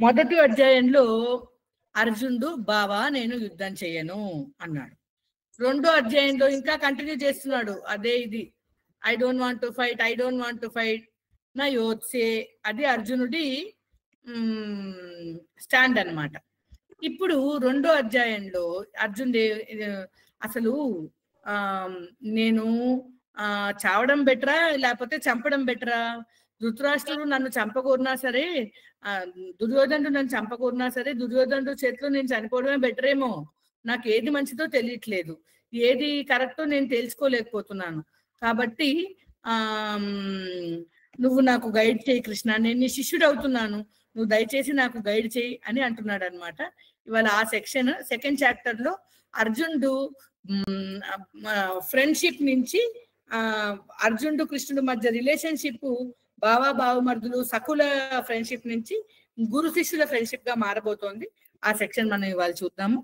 మొదటి అధ్యాయంలో అర్జునుడు బావా నేను యుద్ధం చేయను అన్నాడు. రెండో అధ్యాయంలో ఇంకా కంటిన్యూ చేస్తున్నాడు అదే ఇది. I don't want to fight నా యోత్సే. అది అర్జునుడి స్టాండ్ అన్నమాట. ఇప్పుడు రెండో అధ్యాయంలో అర్జునుడు అసలు నేను చావడం బెటరా లేకపోతే చంపడం బెటరా? ధృతరాష్ట్రుడు నన్ను చంపకూరినా సరే, దుర్యోధనుడు నన్ను చంపకూరినా సరే, దుర్యోధనుడు చేతిలో నేను చనిపోవడమే బెటర్ ఏమో. నాకు ఏది మంచిదో తెలియట్లేదు, ఏది కరెక్టో నేను తెలుసుకోలేకపోతున్నాను. కాబట్టి నువ్వు నాకు గైడ్ చేయి కృష్ణ, నేను నీ శిష్యుడు అవుతున్నాను, నువ్వు దయచేసి నాకు గైడ్ చేయి అని అంటున్నాడు అనమాట. ఇవాళ ఆ సెక్షన్ సెకండ్ చాప్టర్ లో అర్జునుడు ఫ్రెండ్షిప్ నుంచి అర్జునుడు కృష్ణుడు మధ్య రిలేషన్షిప్ బావమరుదులు సకుల ఫ్రెండ్షిప్ నుంచి గురు శిష్యుల ఫ్రెండ్షిప్ గా మారబోతోంది. ఆ సెక్షన్ మనం ఇవాళ చూద్దాము.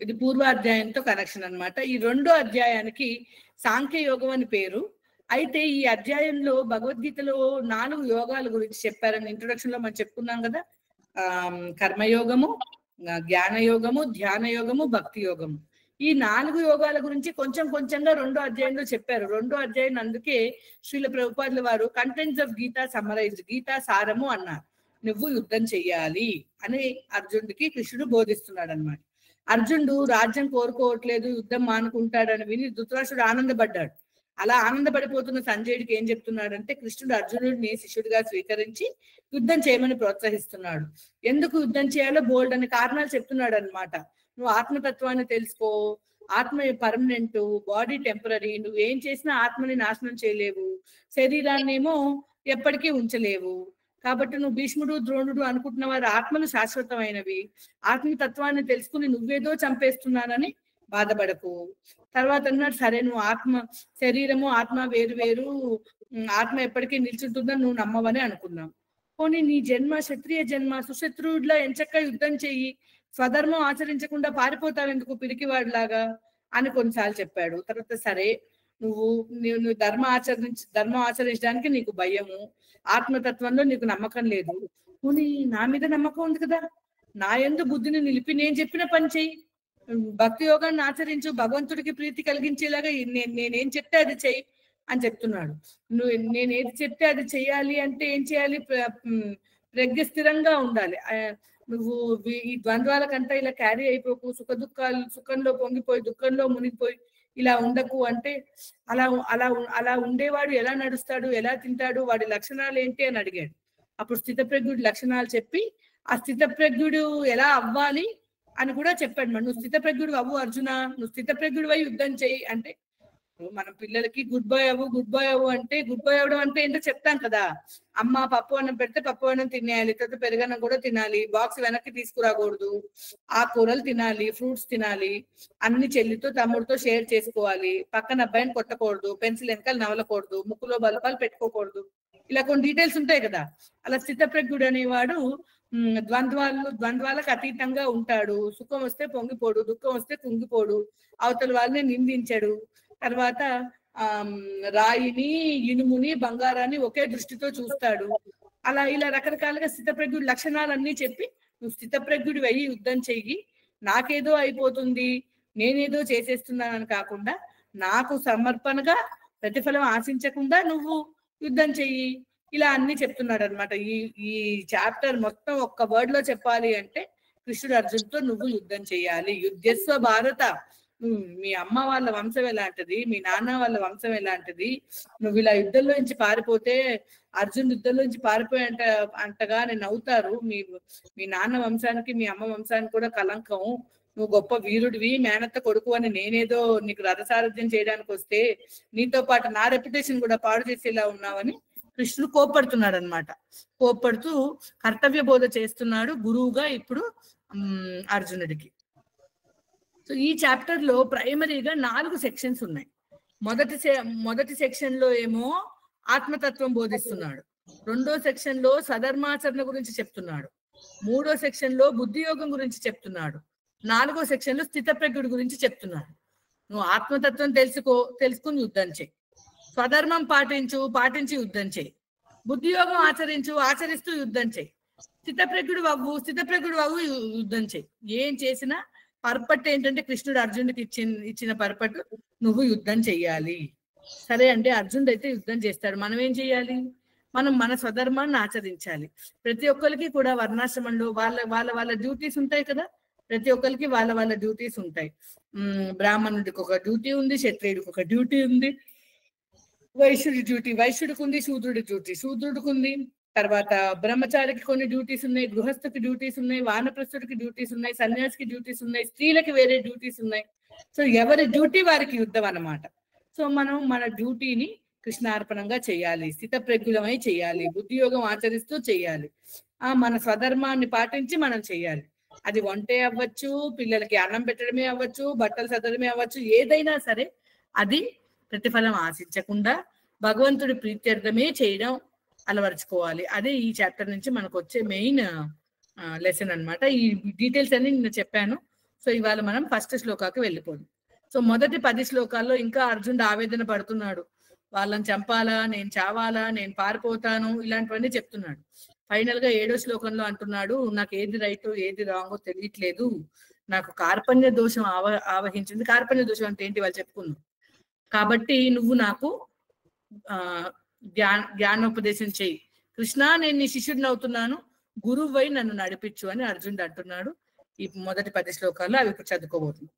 ఇది పూర్వాధ్యాయంతో కనెక్షన్ అన్నమాట. ఈ రెండో అధ్యాయానికి సాంఖ్య యోగం అని పేరు. అయితే ఈ అధ్యాయంలో భగవద్గీతలో 4 యోగాల గురించి చెప్పారని ఇంట్రొడక్షన్ లో మనం చెప్పుకున్నాం కదా. కర్మయోగము, జ్ఞాన యోగము, ధ్యాన యోగము, భక్తి యోగము. ఈ 4 యోగాల గురించి కొంచెంగా రెండో అధ్యాయంలో చెప్పారు. రెండో అధ్యాయం అందుకే శ్రీల ప్రభుపాదుల వారు contents of Gita summarised, Gita సారము అన్నారు. నువ్వు యుద్ధం చెయ్యాలి అని అర్జునుడికి కృష్ణుడు బోధిస్తున్నాడు అనమాట. అర్జునుడు రాజ్యం కోరుకోవట్లేదు, యుద్ధం మానుకుంటాడని విని ధృతరాష్ట్రుడు ఆనందపడ్డాడు. అలా ఆనందపడిపోతున్న సంజయుడికి ఏం చెప్తున్నాడంటే, కృష్ణుడు అర్జునుడిని శిష్యుడిగా స్వీకరించి యుద్ధం చేయమని ప్రోత్సహిస్తున్నాడు. ఎందుకు యుద్ధం చేయాలో బోల్డ్ అనే కారణాలు చెప్తున్నాడు అనమాట. నువ్వు ఆత్మతత్వాన్ని తెలుసుకో, ఆత్మ పర్మనెంట్, బాడీ టెంపరీ, నువ్వు ఏం చేసినా ఆత్మని నాశనం చేయలేవు, శరీరాన్ని ఏమో ఎప్పటికీ ఉంచలేవు. కాబట్టి నువ్వు భీష్ముడు ద్రోణుడు అనుకుంటున్న వారు ఆత్మలు శాశ్వతమైనవి, ఆత్మతత్వాన్ని తెలుసుకుని నువ్వేదో చంపేస్తున్నానని బాధపడకు. తర్వాత అన్నాడు, సరే నువ్వు శరీరము ఆత్మ వేరు వేరు, ఆత్మ ఎప్పటికీ నిల్చుంటుందని నువ్వు నమ్మవని అనుకున్నావు. పోనీ నీ జన్మ క్షత్రియ జన్మ, సుశత్రువుడిలా ఎంచక్క యుద్ధం చెయ్యి, స్వధర్మం ఆచరించకుండా పారిపోతావు ఎందుకు పిరికివాడిలాగా అని కొన్నిసార్లు చెప్పాడు. తర్వాత సరే నువ్వు ధర్మం ఆచరించడానికి నీకు భయము, ఆత్మతత్వంలో నీకు నమ్మకం లేదు, పోనీ నా మీద నమ్మకం ఉంది కదా, నా యందు బుద్ధిని నిలిపి నేను చెప్పిన పని చెయ్యి, భక్తి యోగాన్ని ఆచరించు, భగవంతుడికి ప్రీతి కలిగించేలాగా నేనేం చెప్తే అది చెయ్యి అని చెప్తున్నాడు. నేనేది చెప్తే అది చెయ్యాలి అంటే ఏం చేయాలి? ప్రజ్ఞ స్థిరంగా ఉండాలి. నువ్వు ఈ ద్వంద్వాలకంతా ఇలా క్యారీ అయిపోకు, సుఖంలో పొంగిపోయి దుఃఖంలో మునిగిపోయి ఇలా ఉండకు అంటే, అలా ఉండేవాడు ఎలా నడుస్తాడు, ఎలా తింటాడు, వాడి లక్షణాలు ఏంటి అని అడిగాడు. అప్పుడు స్థితప్రజ్ఞుడి లక్షణాలు చెప్పి ఆ స్థితప్రజ్ఞుడు ఎలా అవ్వాలి అని కూడా చెప్పాడు. నువ్వు స్థితప్రజ్ఞుడు అవ్వు అర్జున, నువ్వు స్థితప్రజ్ఞుడు అయి యుద్ధం చేయి అంటే, మనం పిల్లలకి గుడ్ బాయ్ అవ్వు అంటే, గుడ్ బాయ్ అవ్వడం అంటే ఏంటో చెప్తాం కదా. అమ్మ పప్పు అన్నం పెడితే పప్పు అన్నం తినేయాలి, తర్వాత పెరుగన్నం కూడా తినాలి, బాక్స్ వెనక్కి తీసుకురాకూడదు, ఆకుకూరలు తినాలి, ఫ్రూట్స్ తినాలి, అన్ని చెల్లితో తమ్ముడితో షేర్ చేసుకోవాలి, పక్కన అబ్బాయిని కొట్టకూడదు, పెన్సిల్ వెనకాల నవలకూడదు, ముక్కులో బల్పాలు పెట్టుకోకూడదు, ఇలా కొన్ని డీటెయిల్స్ ఉంటాయి కదా. అలా స్థితప్రజ్ఞుడు అనేవాడు ద్వంద్వాలకు అతీతంగా ఉంటాడు. సుఖం వస్తే పొంగిపోడు, దుఃఖం వస్తే కుంగిపోడు, అవతల వాళ్ళని నిందించడు, తర్వాత రాయిని ఇనుముని బంగారాన్ని ఒకే దృష్టితో చూస్తాడు. ఇలా రకరకాలుగా స్థితప్రజ్ఞుడి లక్షణాలన్నీ చెప్పి, నువ్వు స్థితప్రజ్ఞుడి అయ్యి యుద్ధం చెయ్యి, నాకేదో అయిపోతుంది నేనేదో చేసేస్తున్నానని కాకుండా నాకు సమర్పణగా ప్రతిఫలం ఆశించకుండా నువ్వు యుద్ధం చెయ్యి, ఇలా అన్ని చెప్తున్నాడు అనమాట. ఈ చాప్టర్ మొత్తం ఒక్క వర్డ్ లో చెప్పాలి అంటే, కృష్ణుడు అర్జున్తో నువ్వు యుద్ధం చెయ్యాలి. యుద్ధస్వ భారత, మీ అమ్మ వాళ్ళ వంశం ఎలాంటిది, మీ నాన్న వాళ్ళ వంశం ఎలాంటిది, నువ్వు ఇలా యుద్ధంలో నుంచి పారిపోతే, అర్జున్ యుద్ధంలో నుంచి పారిపోయి అంటగా నేను అవుతారు, మీ నాన్న వంశానికి మీ అమ్మ వంశానికి కూడా కలంకం, నువ్వు గొప్ప వీరుడివి, మేనత్త కొడుకు అని నేనేదో నీకు రథసారథ్యం చేయడానికి వస్తే నీతో పాటు నా రెప్యుటేషన్ కూడా పాడు చేసేలా ఉన్నావని కృష్ణుడు కోప్పడుతున్నాడు అనమాట. కోప్పడుతూ కర్తవ్య బోధ చేస్తున్నాడు గురువుగా ఇప్పుడు అర్జునుడికి. సో ఈ చాప్టర్ లో ప్రైమరీగా 4 సెక్షన్స్ ఉన్నాయి. మొదటి సెక్షన్ లో ఏమో ఆత్మతత్వం బోధిస్తున్నాడు, రెండో సెక్షన్ లో సధర్మాచరణ గురించి చెప్తున్నాడు, మూడో సెక్షన్ లో బుద్ధి యోగం గురించి చెప్తున్నాడు, 4వ సెక్షన్ లో స్థితప్రజ్ఞుడి గురించి చెప్తున్నాడు. నువ్వు ఆత్మతత్వం తెలుసుకుని యుద్ధం చేయి. స్వధర్మం పాటించి యుద్ధం చేయి. బుద్ధియోగం ఆచరిస్తూ యుద్ధం చేయి. స్థితప్రజ్ఞుడు అవ్వు యుద్ధం చేయి. ఏం చేసినా పర్పట్ ఏంటంటే కృష్ణుడు అర్జునుడికి ఇచ్చిన పర్పట్ నువ్వు యుద్ధం చెయ్యాలి. సరే అంటే అర్జునుడు అయితే యుద్ధం చేస్తాడు. మనం ఏం చెయ్యాలి? మనం మన స్వధర్మాన్ని ఆచరించాలి. ప్రతి ఒక్కరికి కూడా వర్ణాశ్రమంలో వాళ్ళ డ్యూటీస్ ఉంటాయి కదా. ప్రతి ఒక్కరికి వాళ్ళ డ్యూటీస్ ఉంటాయి. బ్రాహ్మణుడికి ఒక డ్యూటీ ఉంది, క్షత్రియుడికి ఒక డ్యూటీ ఉంది, వైశ్యుడికి ఉంది, శూద్రుడికి ఉంది. తర్వాత బ్రహ్మచారికి కొన్ని డ్యూటీస్ ఉన్నాయి, గృహస్థుకి డ్యూటీస్ ఉన్నాయి, వానప్రస్థుడికి డ్యూటీస్ ఉన్నాయి, సన్యాసికి డ్యూటీస్ ఉన్నాయి, స్త్రీలకి వేరే డ్యూటీస్ ఉన్నాయి. సో ఎవరి డ్యూటీ వారికి యుద్ధం అన్నమాట. సో మనం మన డ్యూటీని కృష్ణార్పణంగా చేయాలి, స్థితప్రజ్ఞులమై చేయాలి, బుద్ధియోగం ఆచరిస్తూ చేయాలి, మన స్వధర్మాన్ని పాటించి మనం చేయాలి. అది వంటే అవ్వచ్చు, పిల్లలకి అన్నం పెట్టడమే అవ్వచ్చు, బట్టలు సదడమే అవ్వచ్చు, ఏదైనా సరే అది ప్రతిఫలం ఆశించకుండా భగవంతుడి ప్రీత్యర్థమే చేయడం అలవరుచుకోవాలి. అదే ఈ చాప్టర్ నుంచి మనకు వచ్చే మెయిన్ లెసన్ అన్నమాట. ఈ డీటెయిల్స్ అన్ని నేను చెప్పాను. సో ఇవాళ మనం ఫస్ట్ శ్లోకాకి వెళ్ళిపోదు. సో మొదటి 10 శ్లోకాల్లో ఇంకా అర్జునుడు ఆవేదన పడుతున్నాడు. వాళ్ళని చంపాలా, నేను చావాలా, నేను పారిపోతాను, ఇలాంటివన్నీ చెప్తున్నాడు. ఫైనల్ గా 7వ శ్లోకంలో అంటున్నాడు, నాకు ఏది రైటో ఏది రాంగో తెలియట్లేదు, నాకు కార్పణ్య దోషం ఆవహించింది. కార్పణ్య దోషం అంటే ఏంటి వాళ్ళు చెప్పుకున్నాం. కాబట్టి నువ్వు నాకు జ్ఞానోపదేశం చెయ్యి కృష్ణ, నేను నీ శిష్యుడిని అవుతున్నాను, గురువై నన్ను నడిపించు అని అర్జునుడు అంటున్నాడు. ఈ మొదటి 10 శ్లోకాల్లో అవి ఇప్పుడు చదువుకోబోతుంది.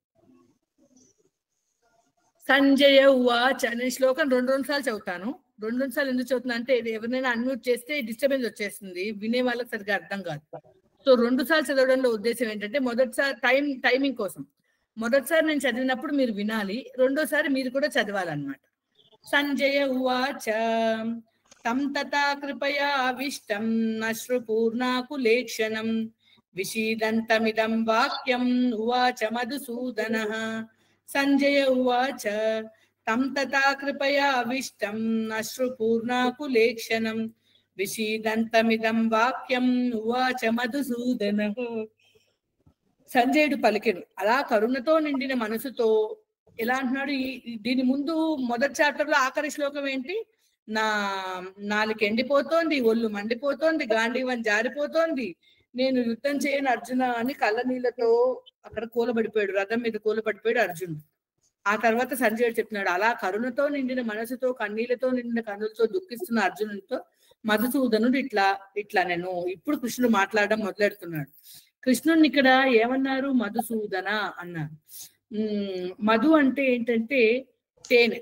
సంజయ ఉవాచ. నేను శ్లోకం 2 సార్లు చదువుతాను. 2 సార్లు ఎందుకు చదువుతున్నా అంటే ఎవరినైనా అన్మ్యూట్ చేస్తే డిస్టర్బెన్స్ వచ్చేస్తుంది, వినే వాళ్ళకి సరిగ్గా అర్థం కాదు. సో 2 సార్లు చదవడంలో ఉద్దేశం ఏంటంటే మొదటిసారి టైమింగ్ కోసం. మొదటిసారి నేను చదివినప్పుడు మీరు వినాలి, రెండోసారి మీరు కూడా చదవాలన్నమాట. సంజయ ఉవాచ తం తథా కృపయా విష్టం అశ్రుపూర్ణాకులేక్షణం విషీదంతమిదం వాక్యం ఉవాచ మధుసూదనః. సంజయ ఉవాచ తం తథా కృపయా విష్టం అశ్రుపూర్ణాకులేక్షణం విషీదంతమిదం వాక్యం ఉవాచ మధుసూదనః. సంజయుడు పలికెను అలా కరుణతో నిండిన మనసుతో. ఎలా అంటున్నాడు? దీని ముందు మొదటి చాప్టర్ లో ఆఖరి శ్లోకం ఏంటి? నా నాలుక ఎండిపోతోంది, ఒళ్ళు మండిపోతోంది, గాంధీవన్ జారిపోతోంది, నేను యుద్ధం చేయను అర్జున అని కళ్ళ నీళ్ళతో అక్కడ కూలబడిపోయాడు, రథం మీద కూలబడిపోయాడు అర్జునుడు. ఆ తర్వాత సంజయుడు చెప్తున్నాడు, అలా కరుణతో నిండిన మనసుతో, కన్నీళ్లతో నిండిన కన్నులతో దుఃఖిస్తున్న అర్జునుడితో మధుసూదనుడు ఇట్లా నేను ఇప్పుడు కృష్ణుడు మాట్లాడడం మొదలెడుతున్నాడు. కృష్ణుడిని ఇక్కడ ఏమన్నారు? మధుసూదన అన్నారు. మధు అంటే ఏంటంటే తేనె,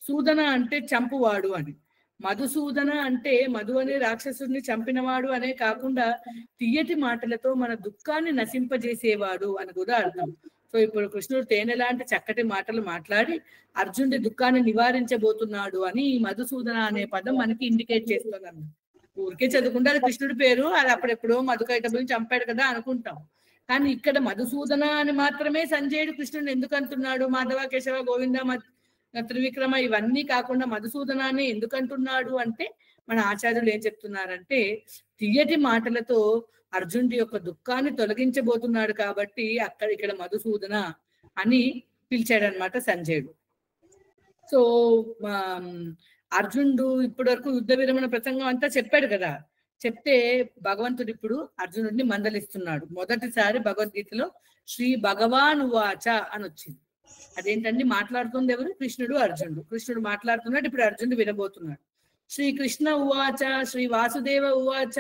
సూదన అంటే చంపువాడు అని. మధుసూదన అంటే మధు అనే రాక్షసుడిని చంపినవాడు అనే కాకుండా తీయటి మాటలతో మన దుఃఖాన్ని నశింపజేసేవాడు అని కూడా అర్థం. సో ఇప్పుడు కృష్ణుడు తేనె లాంటి చక్కటి మాటలు మాట్లాడి అర్జునుడి దుఃఖాన్ని నివారించబోతున్నాడు అని ఈ మధుసూదన అనే పదం మనకి ఇండికేట్ చేస్తున్నాను. ఊరికే చదువుకుంటే అది కృష్ణుడి పేరు, అది అప్పుడెప్పుడో మధుకైటబుల్ని చంపాడు కదా అనుకుంటాం. కానీ ఇక్కడ మధుసూదన అని మాత్రమే సంజయుడు కృష్ణుడిని ఎందుకు అంటున్నాడు? మాధవ, కేశవ, గోవింద, త్రివిక్రమ ఇవన్నీ కాకుండా మధుసూదనాన్ని ఎందుకు అంటున్నాడు అంటే మన ఆచార్యులు ఏం చెప్తున్నారంటే తీయటి మాటలతో అర్జునుడి యొక్క దుఃఖాన్ని తొలగించబోతున్నాడు కాబట్టి ఇక్కడ మధుసూదన అని పిలిచాడనమాట సంజయుడు. సో అర్జునుడు ఇప్పటి వరకు యుద్ధ విరమణ ప్రసంగం అంతా చెప్పాడు కదా. చెప్తే భగవంతుడు ఇప్పుడు అర్జునుడిని మందలిస్తున్నాడు. మొదటిసారి భగవద్గీతలో శ్రీ భగవాన్ ఉవాచ అని వచ్చింది. అదేంటండి? మాట్లాడుతుంది ఎవరు? కృష్ణుడు, అర్జునుడు. కృష్ణుడు మాట్లాడుతున్నాడు, ఇప్పుడు అర్జునుడు వినబోతున్నాడు. శ్రీ కృష్ణ ఉవాచ, శ్రీ వాసుదేవ ఉవాచ,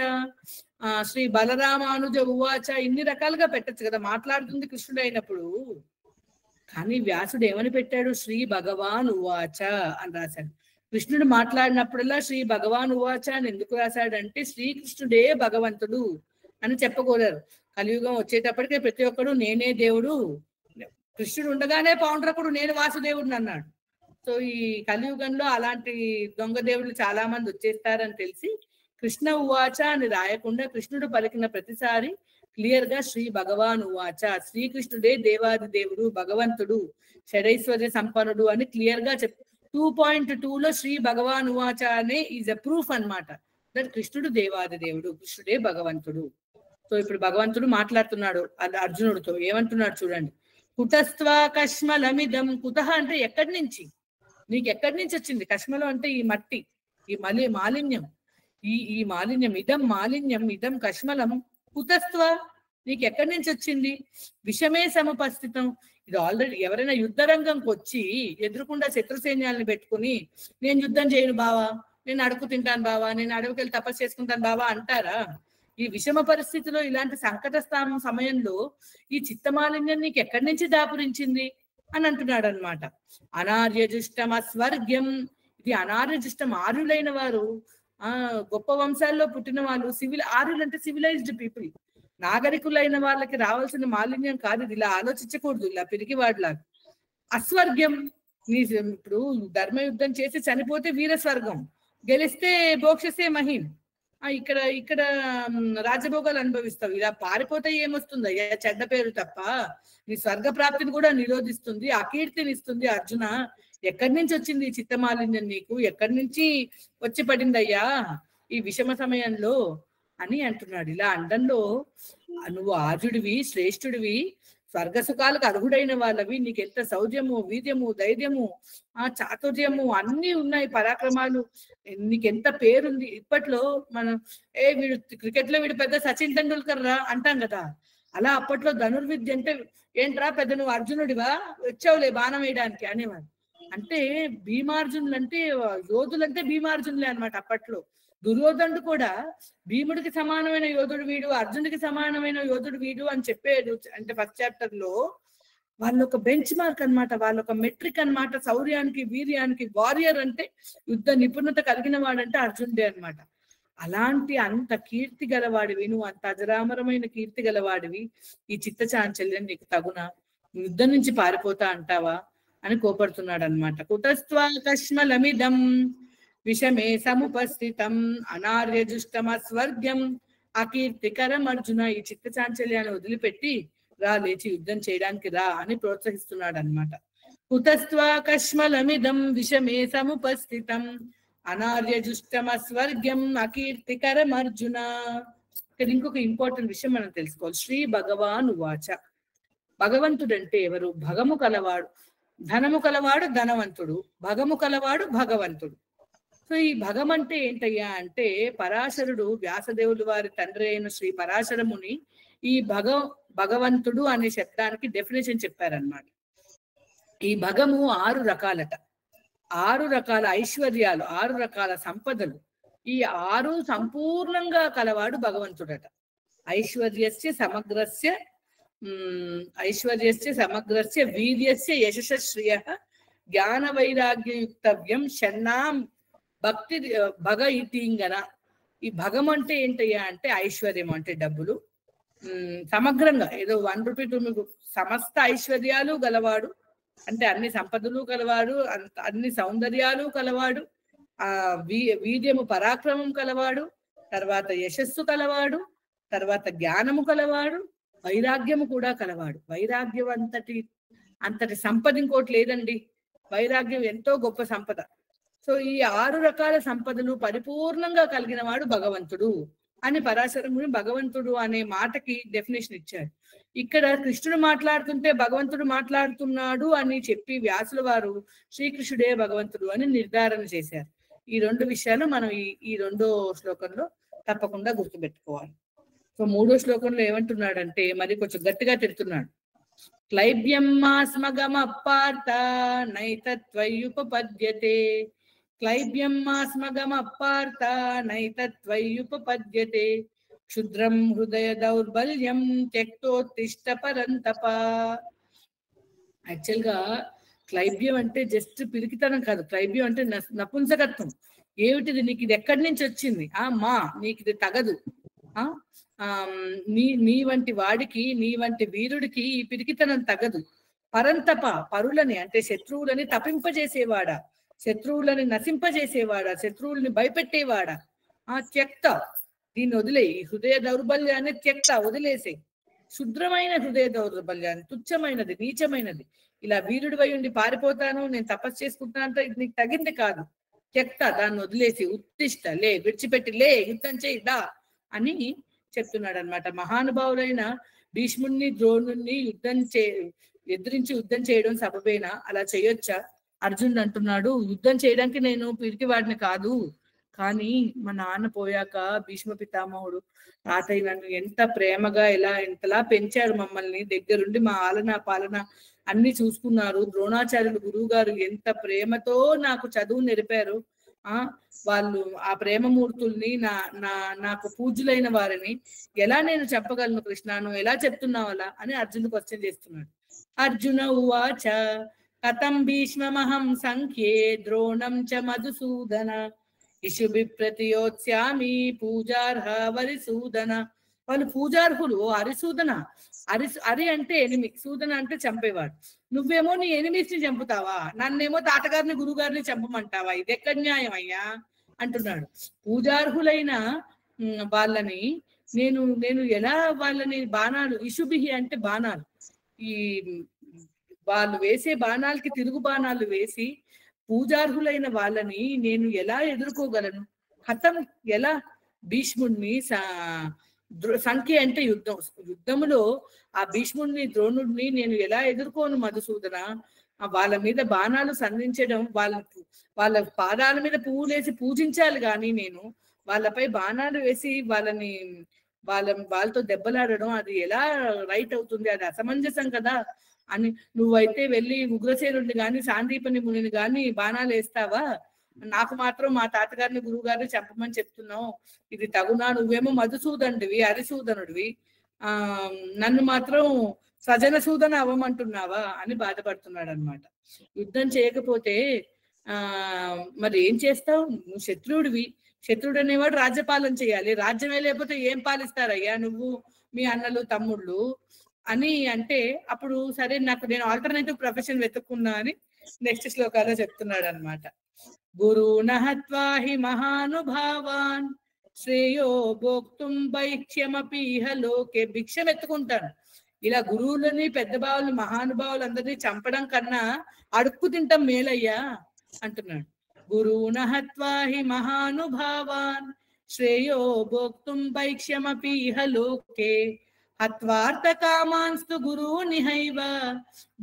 శ్రీ బలరామానుజ ఉవాచ, ఇన్ని రకాలుగా పెట్టచ్చు కదా మాట్లాడుతుంది కృష్ణుడు అయినప్పుడు. కానీ వ్యాసుడు ఏమని పెట్టాడు? శ్రీ భగవాన్ ఉవాచ అని రాశాడు. కృష్ణుడు మాట్లాడినప్పుడల్లా శ్రీ భగవాన్ ఉవాచ అని ఎందుకు రాశాడంటే శ్రీకృష్ణుడే భగవంతుడు అని చెప్పకూడదు. కలియుగం వచ్చేటప్పటికే ప్రతి ఒక్కడు నేనే దేవుడు, కృష్ణుడు ఉండగానే పౌండ్రకుడు నేను వాసుదేవుడిని అన్నాడు. సో ఈ కలియుగంలో అలాంటి దొంగ దేవుళ్ళు చాలా మంది వచ్చేస్తారని తెలిసి కృష్ణ ఉవాచ అని రాయకుండా కృష్ణుడు పలికిన ప్రతిసారి క్లియర్ గా శ్రీ భగవాన్ ఉవాచ, శ్రీకృష్ణుడే దేవాది దేవుడు, భగవంతుడు, షడైశ్వర్య సంపన్నుడు అని క్లియర్ గా 2.2లో శ్రీ భగవాన్ ఉవాచ అనే ఈజ్ ఎ ప్రూఫ్ అన్నమాట దట్ కృష్ణుడు దేవాది దేవుడు, కృష్ణుడే భగవంతుడు. సో ఇప్పుడు భగవంతుడు మాట్లాడుతున్నాడు అది అర్జునుడితో, ఏమంటున్నాడు చూడండి. కుతస్త్వా కష్మలమిదం, కుతః అంటే ఎక్కడి నుంచి, నీకు ఎక్కడి నుంచి వచ్చింది? కష్మలం అంటే ఈ మట్టి, ఈ మాలిన్యం, ఈ మాలిన్యం, ఇదం మాలిన్యం, ఇదం కష్మలం, కుతస్త్వ నీకు ఎక్కడి నుంచి వచ్చింది? విషమే సముపస్థితం, ఇది ఆల్రెడీ ఎవరైనా యుద్ధ రంగంకి వచ్చి ఎదురుకుండా శత్రు సైన్యాలను పెట్టుకుని నేను యుద్ధం చేయను బావా, నేను అడుగు తింటాను బావా, నేను అడవికి వెళ్ళి తపస్సు చేసుకుంటాను బావా అంటారా? ఈ విషమ పరిస్థితిలో, ఇలాంటి సంకట స్థానం సమయంలో ఈ చిత్తమాలిన్యం నీకు ఎక్కడి నుంచి దాపురించింది అని అంటున్నాడు అనమాట. అనార్యజుష్టం అస్వర్గ్యం, ఇది అనార్యజుష్టం, ఆర్యులైన వారు, గొప్ప వంశాల్లో పుట్టిన వాళ్ళు, ఆర్యులు అంటే సివిలైజ్డ్ పీపుల్, నాగరికులైన వాళ్ళకి రావాల్సిన మాలిన్యం కాదు ఇది. ఇలా ఆలోచించకూడదు, ఇలా పిరికివాడిలాగా. అస్వర్గ్యం, నీ ఇప్పుడు ధర్మయుద్ధం చేసి చనిపోతే వీర స్వర్గం, గెలిస్తే భోక్షసే మహిం, ఇక్కడ రాజభోగాలు అనుభవిస్తావు. ఇలా పారిపోతే ఏమొస్తుంది అయ్యా? చెడ్డ పేరు తప్ప నీ స్వర్గ ప్రాప్తిని కూడా నిరోధిస్తుంది, అకీర్తిని ఇస్తుంది. అర్జున, ఎక్కడి నుంచి వచ్చింది ఈ చిత్తమాలిన్యం నీకు? ఎక్కడి నుంచి వచ్చి పడింది అయ్యా ఈ విషమ సమయంలో అని అంటున్నాడు. ఇలా అండంలో నువ్వు ఆర్జుడివి, శ్రేష్ఠుడివి, స్వర్గ సుఖాలకు అర్హుడైన వాళ్ళవి, నీకెంత శౌర్యము, వీర్యము, ధైర్యము, చాతుర్యము అన్ని ఉన్నాయి, పరాక్రమాలు, నీకెంత పేరుంది. ఇప్పట్లో మనం వీడు క్రికెట్ లో వీడు పెద్ద సచిన్ టెండూల్కర్ రా అంటాం కదా, అలా అప్పట్లో ధనుర్విద్య అంటే ఏంట్రా పెద్ద నువ్వు అర్జునుడివా, వచ్చావులే బాణం వేయడానికి అనేవాడు. అంటే భీమార్జునులు అంటే యోధులంటే భీమార్జునులే అనమాట అప్పట్లో. దుర్యోధనుడు కూడా భీముడికి సమానమైన యోధుడు వీడు, అర్జునుడికి సమానమైన యోధుడు వీడు అని చెప్పాడు. అంటే ఫస్ట్ చాప్టర్ లో వాళ్ళొక బెంచ్ మార్క్ అనమాట, వాళ్ళొక మెట్రిక్ అనమాట. శౌర్యానికి, వీర్యానికి వారియర్ అంటే యుద్ధ నిపుణత కలిగిన వాడంటే అర్జునుడే అనమాట. అలాంటి అంత కీర్తి గలవాడివి నువ్వు, అంత అజరామరమైన కీర్తి గలవాడివి, ఈ చిత్త చాంచల్యం నీకు తగునా? యుద్ధం నుంచి పారిపోతా అంటావా అని కోపడుతున్నాడు అనమాట. కుతస్త్వా కష్మలమిదం విషమే సముపస్థితం అనార్యజుష్టమస్వర్గ్యం అకీర్తికరం అర్జున, ఈ చిత్త చాంచల్యాన్ని వదిలిపెట్టి రా, లేచి యుద్ధం చేయడానికి రా అని ప్రోత్సహిస్తున్నాడు అనమాట. కుతస్త్వా కష్మలమిదం విషమే సముపస్థితం అనార్యజుష్టమస్వర్గ్యం అకీర్తికరం అర్జున. ఇక్కడ ఇంకొక ఇంపార్టెంట్ విషయం మనం తెలుసుకోవాలి. శ్రీ భగవాన్ వాచ, భగవంతుడు అంటే ఎవరు? భగము కలవాడు, ధనము కలవాడు ధనవంతుడు, భగము కలవాడు భగవంతుడు. సో ఈ భగం అంటే ఏంటయ్యా అంటే, పరాశరుడు వ్యాసదేవులు వారి తండ్రి అయిన శ్రీ పరాశరముని ఈ భగవంతుడు అనే శబ్దానికి డెఫినేషన్ చెప్పారనమాట. ఈ భగము 6 రకాలట, 6 రకాల ఐశ్వర్యాలు, 6 రకాల సంపదలు, ఈ 6 సంపూర్ణంగా కలవాడు భగవంతుడట. ఐశ్వర్యస్య సమగ్రస్య వీర్యస్య యశస్య శ్రియ జ్ఞాన వైరాగ్యయుక్తవ్యం షణ్ణాం భక్తి భగ ఇతింగన. ఈ భగం అంటే ఏంటయ్యా అంటే ఐశ్వర్యం అంటే డబ్బులు, సమగ్రంగా ఏదో 1 రూపీ 2 సమస్త ఐశ్వర్యాలు గలవాడు, అంటే అన్ని సంపదలు కలవాడు, అన్ని సౌందర్యాలు కలవాడు, వీర్యము పరాక్రమం కలవాడు, తర్వాత యశస్సు కలవాడు, తర్వాత జ్ఞానము కలవాడు, వైరాగ్యము కూడా కలవాడు. వైరాగ్యం అంతటి సంపద ఇంకోటి లేదండి. వైరాగ్యం ఎంతో గొప్ప సంపద. సో ఈ 6 రకాల సంపదలు పరిపూర్ణంగా కలిగిన వాడు భగవంతుడు అని పరాశరముని భగవంతుడు అనే మాటకి డెఫినేషన్ ఇచ్చాడు. ఇక్కడ కృష్ణుడు మాట్లాడుతుంటే భగవంతుడు మాట్లాడుతున్నాడు అని చెప్పి వ్యాసుల వారు శ్రీకృష్ణుడే భగవంతుడు అని నిర్ధారణ చేశారు. ఈ 2 విషయాలు మనం ఈ 2వ శ్లోకంలో తప్పకుండా గుర్తుపెట్టుకోవాలి. సో 3వ శ్లోకంలో ఏమంటున్నాడంటే మరి కొంచెం గట్టిగా తిడుతున్నాడు. క్లైబ్యం మాస్మగమపార్త నైతత్వయుపపద్యతే, క్లైబ్యం మాస్మగమపార్త నైతత్వయుపపద్యతే, క్షుద్రం హృదయ దౌర్బల్యం త్యక్తోత్తిష్ట పరంతప. యాక్చువల్ గా క్లైబ్యం అంటే జస్ట్ పిరికితనం కాదు, క్లైబ్యం అంటే నపుంసకత్వం. ఏమిటిది? నీకు ఇది ఎక్కడి నుంచి వచ్చింది? నీకు ఇది తగదు. నీ వంటి వాడికి, నీ వంటి వీరుడికి ఈ పిరికితనం తగదు. పరంతప, పరులని అంటే శత్రువులని తపింపజేసేవాడా, శత్రువులని నశింపజేసేవాడా, శత్రువుల్ని భయపెట్టేవాడా. త్యక్త, దీన్ని వదిలే, ఈ హృదయ దౌర్బల్యాన్ని త్యక్త, వదిలేసే. శుద్రమైన హృదయ దౌర్బల్యాన్ని, తుచ్చమైనది, నీచమైనది, ఇలా వీరుడి వై ఉండి పారిపోతాను, నేను తపస్సు చేసుకుంటానంటే ఇది నీకు తగింది కాదు. త్యక్త, దాన్ని వదిలేసి ఉత్తిష్ట, లే, విడిచిపెట్టి లే, యుద్ధం చేయిదా అని చెప్తున్నాడు అనమాట. మహానుభావులైన భీష్ముణ్ణి ద్రోణుణ్ణి ఎదిరించి యుద్ధం చేయడం సబబేనా? అలా చేయొచ్చా? అర్జునుడు అంటున్నాడు, యుద్ధం చేయడానికి నేను పిరికివాడిని కాదు, కానీ మా నాన్న పోయాక భీష్మ పితామహుడు తాతయ్య నన్ను ఎంత ప్రేమగా ఎంతలా పెంచారు, మమ్మల్ని దగ్గరుండి మా ఆలన పాలన అన్ని చూసుకున్నారు. ద్రోణాచార్యులు గురువు గారు ఎంత ప్రేమతో నాకు చదువు నేర్పారు. వాళ్ళు ఆ ప్రేమమూర్తుల్ని నాకు పూజ్యులైన వారిని ఎలా నేను చెప్పగలను కృష్ణ, నువ్వు ఎలా చెప్తున్నావు అలా అని అర్జునుడు క్వశ్చన్ చేస్తున్నాడు. అర్జున ఉవాచ కథం భీష్మమహం సంఖ్యే ద్రోణం చ మధుసూదన ఇషుభి ప్రతియోత్స్యామి పూజార్హ వరిసూదన. వాళ్ళు పూజార్హులు. హరిసూదన, హరి అంటే ఎనిమి, సూదన అంటే చంపేవాడు. నువ్వేమో నీ ఎనిమిస్ ని చంపుతావా, నన్నేమో తాతగారిని గురుగారిని చంపమంటావా? ఇది ఎక్కడ న్యాయం అయ్యా అంటున్నాడు. పూజార్హులైన వాళ్ళని నేను ఎలా వాళ్ళని బాణాలు, ఇషుభిహి అంటే బాణాలు, ఈ వాళ్ళు వేసే బాణాలకి తిరుగు బాణాలు వేసి పూజార్హులైన వాళ్ళని నేను ఎలా ఎదుర్కోగలను? హతం ఎలా? భీష్ముడిని సంఖ్య అంటే యుద్ధములో ఆ భీష్ముడిని ద్రోణుడిని నేను ఎలా ఎదుర్కోను మధుసూదన? వాళ్ళ మీద బాణాలు సంధించడం, వాళ్ళ పాదాల మీద పువ్వులేసి పూజించాలి, కానీ నేను వాళ్ళపై బాణాలు వేసి వాళ్ళతో దెబ్బలాడడం అది ఎలా రైట్ అవుతుంది? అది అసమంజసం కదా అని. నువ్వైతే వెళ్ళి ఉగ్రసేనుడిని గాని సాందీపని మునిని గాని బాణాలు వేస్తావా? నాకు మాత్రం మా తాతగారిని గురువు గారిని చెప్పమని చెప్తున్నావు, ఇది తగునా? నువ్వేమో మధుసూదనుడివి, హరిసూదనుడివి, నన్ను మాత్రం సజన సూదన అవ్వమంటున్నావా అని బాధపడుతున్నాడు అనమాట. యుద్ధం చేయకపోతే మరి ఏం చేస్తావు? నువ్వు శత్రువుడివి. శత్రుడు అనేవాడు రాజ్యపాలన చేయాలి. రాజ్యమే లేకపోతే ఏం పాలిస్తారయ్యా నువ్వు, మీ అన్నలు తమ్ముళ్ళు అని అంటే, అప్పుడు సరే నేను ఆల్టర్నేటివ్ ప్రొఫెషన్ వెతుక్కున్నా అని నెక్స్ట్ శ్లోకాలో చెప్తున్నాడు అనమాట. గురున హత్వా హి మహానుభావాన్ శ్రేయో భోక్తుం భైక్ష్యమపీహ లోకే. భిక్షం ఎత్తుకుంటాను. ఇలా గురువులని, పెద్ద బావులు, మహానుభావులు అందరినీ చంపడం కన్నా అడుక్కు తింటాం మేలయ్యా అంటున్నాడు. గురున హత్వా హి మహానుభావాన్ శ్రేయో భోక్తుం భైక్ష్యమపీహ లోకే హత్వార్థ కామాన్స్తు గురూనిహైవ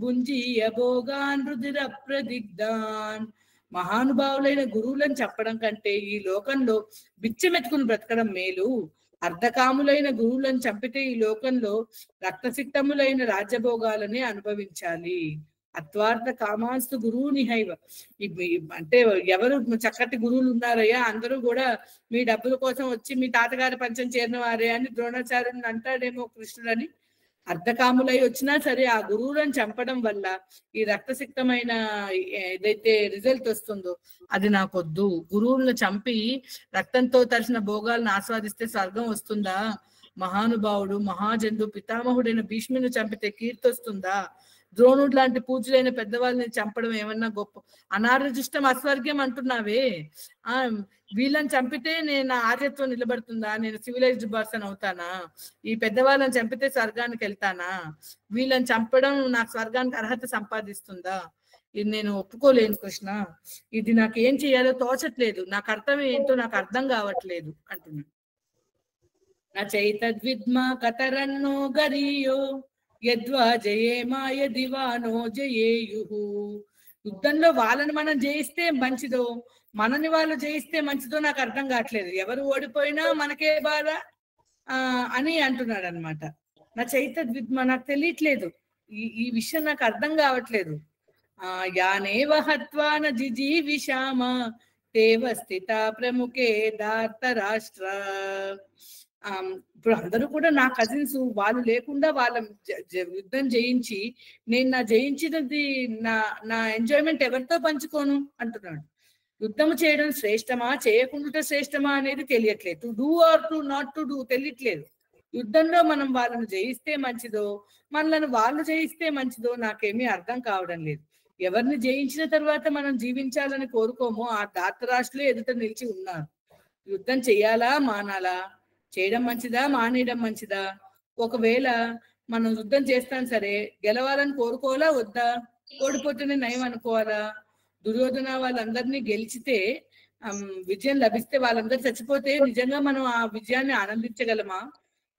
భుంజీయ భోగాన్ రుధిర ప్రదిగ్ధాన్. మహానుభావులైన గురువులను చెప్పడం కంటే ఈ లోకంలో బిచ్చమెత్తుకుని బ్రతకడం మేలు. అర్ధకాములైన గురువులను చంపితే ఈ లోకంలో రక్తసిక్తములైన రాజ్యభోగాలని అనుభవించాలి. అత్వార్థ కామాస్తు గురువునిహైవ. అంటే ఎవరు చక్కటి గురువులు ఉన్నారయ్యా, అందరూ కూడా మీ డబ్బుల కోసం వచ్చి మీ తాతగారి పంచం చేరిన వారే అని ద్రోణాచార్యుని అంటాడేమో కృష్ణుడని. అర్ధకాములై వచ్చినా సరే ఆ గురువులను చంపడం వల్ల ఈ రక్తసిక్తమైన ఏదైతే రిజల్ట్ వస్తుందో అది నాకొద్దు. గురువులను చంపి రక్తంతో తరిసిన భోగాలను ఆస్వాదిస్తే స్వర్గం వస్తుందా? మహానుభావుడు మహాజందు పితామహుడైన భీష్ముని చంపితే కీర్తి వస్తుందా? ద్రోణుడు లాంటి పూజలైన పెద్దవాళ్ళని చంపడం ఏమన్నా గొప్ప? అనార్యజుష్టం అస్వర్గ్యం అంటున్నావే, వీళ్ళని చంపితే నేను ఆర్యత్వం నిలబడుతుందా? నేను సివిలైజ్డ్ పర్సన్ అవుతానా? ఈ పెద్దవాళ్ళని చంపితే స్వర్గానికి వెళ్తానా? వీళ్ళని చంపడం నాకు స్వర్గానికి అర్హత సంపాదిస్తుందా? ఇది నేను ఒప్పుకోలేను కృష్ణ. ఇది నాకు ఏం చేయాలో తోచట్లేదు, నా కర్తవ్యం ఏంటో నాకు అర్థం కావట్లేదు అంటున్నాను. నచైతద్విద్మా కతరన్నో గరీయో యద్వా జయేమాయ దివానో జయేయుహు. యుద్ధంలో వాళ్ళని మనం జయిస్తే మంచిదో, మనని వాళ్ళు జయిస్తే మంచిదో నాకు అర్థం కావట్లేదు. ఎవరు ఓడిపోయినా మనకే బాధ అని అంటున్నాడు అనమాట. నా చైతద్విద్మ, నాకు తెలియట్లేదు, ఈ విషయం నాకు అర్థం కావట్లేదు. యానేవ హత్వా న జిజీవిషామ తేవ స్థిత ప్రముఖే దార్త రాష్ట్ర. ఇప్పుడు అందరూ కూడా నా కజిన్స్, వాళ్ళు లేకుండా వాళ్ళ యుద్ధం జయించి నేను నా జయించినది నా ఎంజాయ్మెంట్ ఎవరితో పంచుకోను అంటున్నాడు. యుద్ధం చేయడం శ్రేష్టమా చేయకుండా శ్రేష్టమా అనేది తెలియట్లేదు. To do or to not to do తెలియట్లేదు. యుద్ధంలో మనం వాళ్ళను జయిస్తే మంచిదో, మనలను వాళ్ళు జయిస్తే మంచిదో నాకేమీ అర్థం కావడం లేదు. ఎవరిని జయించిన తర్వాత మనం జీవించాలని కోరుకోమో ఆ ధార్తరాష్ట్రులే ఎదుట నిలిచి ఉన్నారు. యుద్ధం చెయ్యాలా మానాలా, చేయడం మంచిదా మానేయడం మంచిదా? ఒకవేళ మనం యుద్ధం చేస్తాం సరే, గెలవాలని కోరుకోవాలా వద్దా? ఓడిపోతేనే నయం అనుకోవాలా? దుర్యోధన వాళ్ళందరినీ గెలిచితే విజయం లభిస్తే వాళ్ళందరూ చచ్చిపోతే నిజంగా మనం ఆ విజయాన్ని ఆనందించగలమా?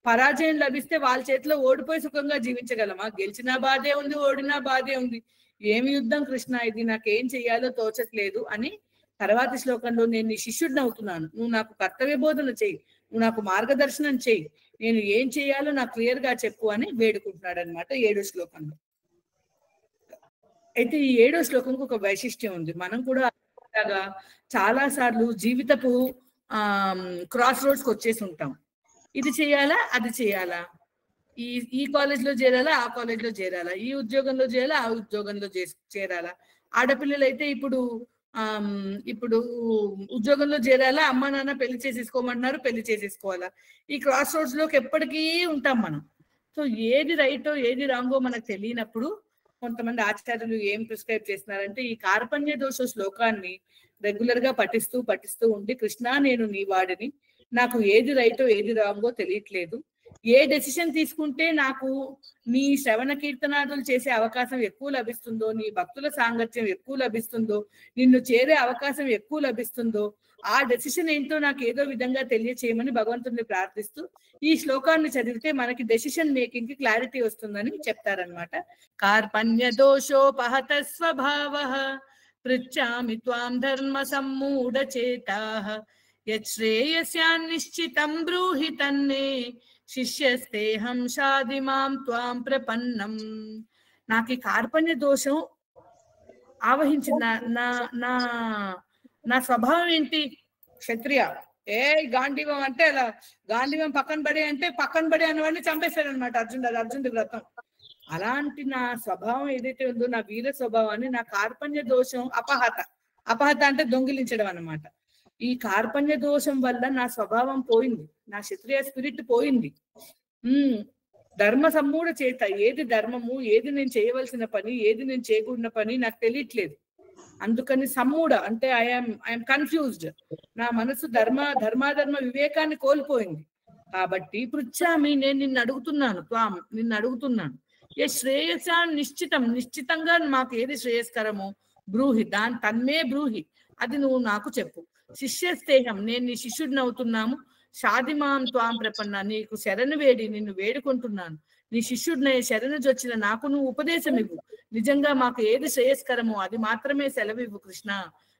పరాజయం లభిస్తే వాళ్ళ చేతిలో ఓడిపోయి సుఖంగా జీవించగలమా? గెలిచినా బాధే ఉంది, ఓడినా బాధే ఉంది. ఏమి యుద్ధం కృష్ణ ఇది, నాకేం చెయ్యాలో తోచట్లేదు అని తర్వాతి శ్లోకంలో నేను నీ శిష్యుడిని అవుతున్నాను, నువ్వు నాకు కర్తవ్య బోధన చెయ్యి, నువ్వు నాకు మార్గదర్శనం చెయ్యి, నేను ఏం చేయాలో నాకు క్లియర్ గా చెప్పు అని వేడుకుంటున్నాడు అనమాట 7వ శ్లోకంలో. అయితే ఈ 7వ శ్లోకంకు ఒక వైశిష్ట్యం ఉంది. మనం కూడా చాలా సార్లు జీవితపు క్రాస్ రోడ్స్కి వచ్చేసి ఉంటాం. ఇది చేయాలా, అది చేయాలా, ఈ కాలేజ్లో చేరాలా, ఆ కాలేజ్లో చేరాలా, ఈ ఉద్యోగంలో చేయాలా, ఆ ఉద్యోగంలో చేరాలా. ఆడపిల్లలు అయితే ఇప్పుడు ఇప్పుడు ఉద్యోగంలో చేరాలా, అమ్మ నాన్న పెళ్లి చేసేసుకోమంటున్నారు, పెళ్లి చేసేసుకోవాలా. ఈ క్రాస్ రోడ్స్ లోకి ఎప్పటికీ ఉంటాం మనం. సో ఏది రైటో ఏది రాంగో మనకు తెలియనప్పుడు కొంతమంది ఆచార్యులు ఏం ప్రిస్క్రైబ్ చేస్తున్నారంటే ఈ కార్పణ్య దోష శ్లోకాన్ని రెగ్యులర్ గా పఠిస్తూ ఉండి, కృష్ణ నేను నీ వాడిని, నాకు ఏది రైటో ఏది రాంగో తెలియట్లేదు, ఏ డెసిషన్ తీసుకుంటే నాకు నీ శ్రవణ కీర్తనాదులు చేసే అవకాశం ఎక్కువ లభిస్తుందో, నీ భక్తుల సాంగత్యం ఎక్కువ లభిస్తుందో, నిన్ను చేరే అవకాశం ఎక్కువ లభిస్తుందో, ఆ డెసిషన్ ఏంటో నాకు ఏదో విధంగా తెలియచేయమని భగవంతుడిని ప్రార్థిస్తూ ఈ శ్లోకాన్ని చదివితే మనకి డెసిషన్ మేకింగ్ కి క్లారిటీ వస్తుందని చెప్తారనమాట. కార్పణ్య దోషోపహత స్వభావః పృచ్ఛామి త్వాం ధర్మ సమ్మూఢ చేతాః యశ్రేయస్యాన్నిశ్చితం బ్రూహి తన్నే శిష్యస్తేహం షాది మాం త్వాం ప్రపన్నం. నాకు ఈ కార్పణ్య దోషం ఆవహించింది. నా నా నా స్వభావం ఏంటి? క్షత్రియ. గాంధీవం అంటే అలా గాంధీవం పక్కన పడే అంటే పక్కన పడే అనేవాడిని చంపేశాడు అనమాట అర్జునుడి వ్రతం. అలాంటి నా స్వభావం ఏదైతే ఉందో, నా వీర స్వభావాన్ని, నా కార్పణ్య దోషం అపహత అంటే దొంగిలించడం అన్నమాట. ఈ కార్పణ్య దోషం వల్ల నా స్వభావం పోయింది, నా క్షత్రియ స్పిరిట్ పోయింది. ధర్మ సమ్మూఢ చేత, ఏది ధర్మము, ఏది నేను చేయవలసిన పని, ఏది నేను చేయకూడని పని నాకు తెలియట్లేదు. అందుకని సమ్మూఢ అంటే ఐఎమ్ కన్ఫ్యూజ్డ్. నా మనసు ధర్మాధర్మ వివేకాన్ని కోల్పోయింది. కాబట్టి పృచ్ఛామి నేను నిన్ను అడుగుతున్నాను ఏ శ్రేయస నిశ్చితంగా మాకు ఏది శ్రేయస్కరమో బ్రూహి తన్మే బ్రూహి, అది నువ్వు నాకు చెప్పు. శిష్యస్తేహం నేను నీ శిష్యుడిని అవుతున్నాము. షాదిమాం త్వాం ప్రపన్న నీకు శరణు వేడి నిన్ను వేడుకుంటున్నాను. నీ శిష్యుడిని శరణు జొచ్చిన నాకు నువ్వు ఉపదేశం ఇవ్వు. నిజంగా మాకు ఏది శ్రేయస్కరమో అది మాత్రమే సెలవివ్వు కృష్ణ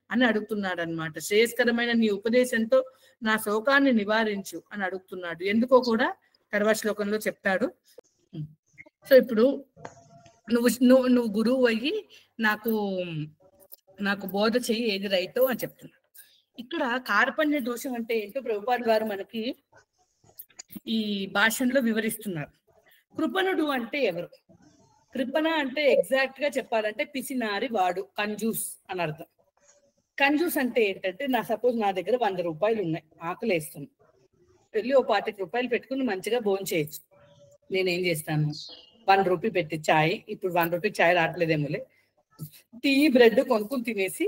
అని అడుగుతున్నాడు అనమాట. శ్రేయస్కరమైన నీ ఉపదేశంతో నా శోకాన్ని నివారించు అని అడుగుతున్నాడు. ఎందుకో కూడా తర్వాత శ్లోకంలో చెప్తాడు. సో ఇప్పుడు నువ్వు గురువు అయ్యి నాకు బోధ చెయ్యి, ఏది రైటో అని చెప్తున్నాడు. ఇక్కడ కార్పణ్య దోషం అంటే ఏంటో ప్రభుపాద గారు మనకి ఈ భాషలో వివరిస్తున్నారు. కృపణుడు అంటే ఎవరు? కృపణ అంటే ఎగ్జాక్ట్ గా చెప్పాలంటే పిసినారి వాడు, కంజూస్ అని అర్థం. కంజూస్ అంటే ఏంటంటే సపోజ్ నా దగ్గర 100 రూపాయలు ఉన్నాయి, ఆకలేస్తుంది, వెళ్ళి ఓ 25 రూపాయలు పెట్టుకుని మంచిగా భోంచేయచ్చు. నేనేం చేస్తాను, 1 రూపీ పెట్టి చాయ్, ఇప్పుడు 1 రూపీ చాయ్ రావట్లేదేమోలే, టీ బ్రెడ్ కొనుక్కుని తినేసి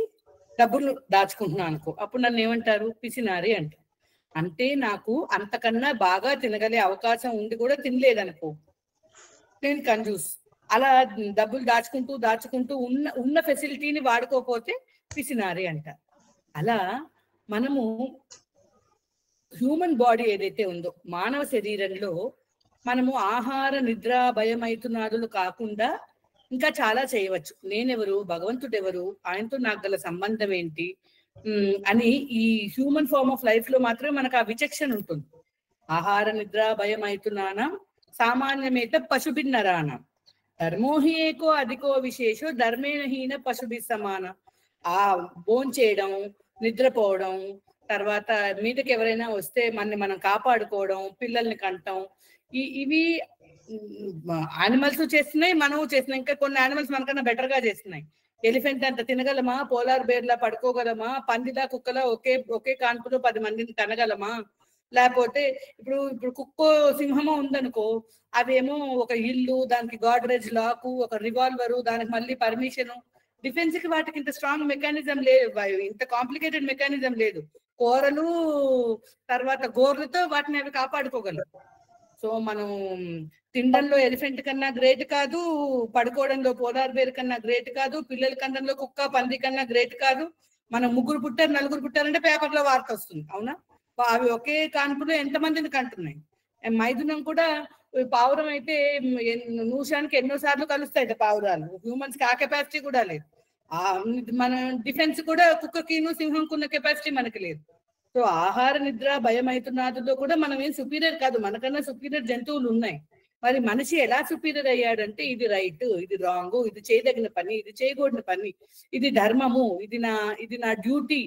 డబ్బులు దాచుకుంటున్నాను అనుకో, అప్పుడు నన్ను ఏమంటారు? పిసినారి అంటారు. అంటే నాకు అంతకన్నా బాగా తినగలే అవకాశం ఉండి కూడా తినలేదనుకో, నేను కంజూస్. అలా డబ్బులు దాచుకుంటూ ఉన్న ఫెసిలిటీని వాడుకోకపోతే పిసినారి అంటారు. అలా మనము హ్యూమన్ బాడీ ఏదైతే ఉందో, మానవ శరీరంలో మనము ఆహార నిద్ర భయమైతునాదులు కాకుండా ఇంకా చాలా చేయవచ్చు. నేనెవరు, భగవంతుడు ఎవరు, ఆయనతో నాకు గల సంబంధం ఏంటి అని ఈ హ్యూమన్ ఫార్మ్ ఆఫ్ లైఫ్ లో మాత్రమే మనకు ఆ విచక్షణ ఉంటుంది. ఆహార నిద్ర భయమైతున్నానం సామాన్యమేత పశుభిన్నరానం ధర్మోహి ఏకో అధికో విశేషో ధర్మేణ హీన పశుభి సమాన. ఆ భోంచేయడం, నిద్రపోవడం, తర్వాత మీదకి ఎవరైనా వస్తే మనం కాపాడుకోవడం, పిల్లల్ని కంటం, ఇవి యానిమల్స్ చేస్తున్నాయి, మనము చేస్తున్నాయి. ఇంకా కొన్ని యానిమల్స్ మనకన్నా బెటర్ గా చేస్తున్నాయి. ఎలిఫెంట్ అంత తినగలమా, పోలార్ బేర్లా పడుకోగలమా, పందిలా కుక్కలా ఒకే కాన్పులో 10 మందిని కనగలమా, లేకపోతే ఇప్పుడు కుక్కో సింహమో ఉందనుకో, అవేమో ఒక ఇల్లు, దానికి గాడ్రేజ్ లాకు, ఒక రివాల్వరు, దానికి మళ్ళీ పర్మిషన్, డిఫెన్స్ కి వాటికి ఇంత స్ట్రాంగ్ మెకానిజం లేదు, ఇంత కాంప్లికేటెడ్ మెకానిజం లేదు. కూరలు తర్వాత గోర్లతో వాటిని అవి కాపాడుకోగలరు. సో మనం తినడంలో ఎలిఫెంట్ కన్నా గ్రేట్ కాదు, పడుకోవడంలో పోలార్ బేర్ కన్నా గ్రేట్ కాదు, పిల్లల కందంలో కుక్క పంది కన్నా గ్రేట్ కాదు. మనం 3 పుట్టారు 4 పుట్టారంటే పేపర్లో వార్త వస్తుంది, అవునా? అవి ఒకే కాన్పులో ఎంతమందిని కంటున్నాయి. మైథునం కూడా పావురం అయితే నిమిషానికి ఎన్నోసార్లు కలుస్తాయి పావురాలు. హ్యూమన్స్ కి ఆ కెపాసిటీ కూడా లేదు. మన డిఫెన్స్ కూడా కుక్కకిను సింహంకు ఉన్న కెపాసిటీ మనకి లేదు. సో ఆహార నిద్ర భయమైతున్నదులో కూడా మనం ఏం సుపీరియర్ కాదు, మనకన్నా సుపీరియర్ జంతువులు ఉన్నాయి. మరి మనిషి ఎలా సుపీరియర్ అయ్యాడంటే ఇది రైట్, ఇది రాంగ్, ఇది చేయదగిన పని, ఇది చేయకూడని పని, ఇది ధర్మము, ఇది నా డ్యూటీ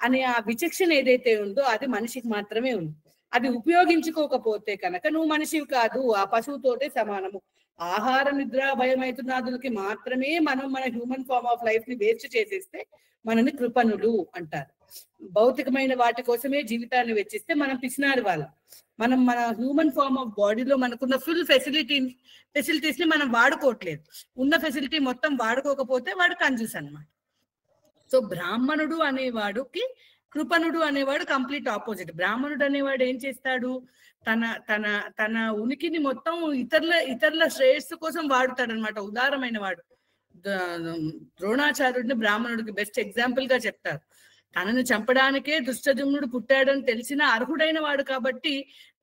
అనే ఆ విచక్షణ ఏదైతే ఉందో అది మనిషికి మాత్రమే ఉంది. అది ఉపయోగించుకోకపోతే కనుక నువ్వు మనిషివి కాదు, ఆ పశువుతోటే సమానము. ఆహార నిద్ర భయమైతున్నదులకి మాత్రమే మనం మన హ్యూమన్ ఫార్మ్ ఆఫ్ లైఫ్ ని వేస్ట్ చేసేస్తే మనని కృపణులు అంటారు. భౌతికమైన వాటి కోసమే జీవితాన్ని వెచ్చిస్తే మనం పిసినారి వాళ్ళం. మనం మన హ్యూమన్ ఫార్మ్ ఆఫ్ బాడీలో మనకున్న ఫుల్ ఫెసిలిటీస్ ని మనం వాడుకోవట్లేదు. ఉన్న ఫెసిలిటీ మొత్తం వాడుకోకపోతే వాడు కంజూస్ అన్నమాట. సో బ్రాహ్మణుడు అనేవాడుకి కృపణుడు అనేవాడు కంప్లీట్ ఆపోజిట్. బ్రాహ్మణుడు అనేవాడు ఏం చేస్తాడు, తన తన తన ఉనికిని మొత్తం ఇతరుల శ్రేయస్సు కోసం వాడుతాడనమాట. ఉదారమైన వాడు. ద్రోణాచార్యుడిని బ్రాహ్మణుడికి బెస్ట్ ఎగ్జాంపుల్ గా చెప్తారు. తనను చంపడానికే దుష్టజుమ్నుడు పుట్టాడని తెలిసిన అర్హుడైన వాడు కాబట్టి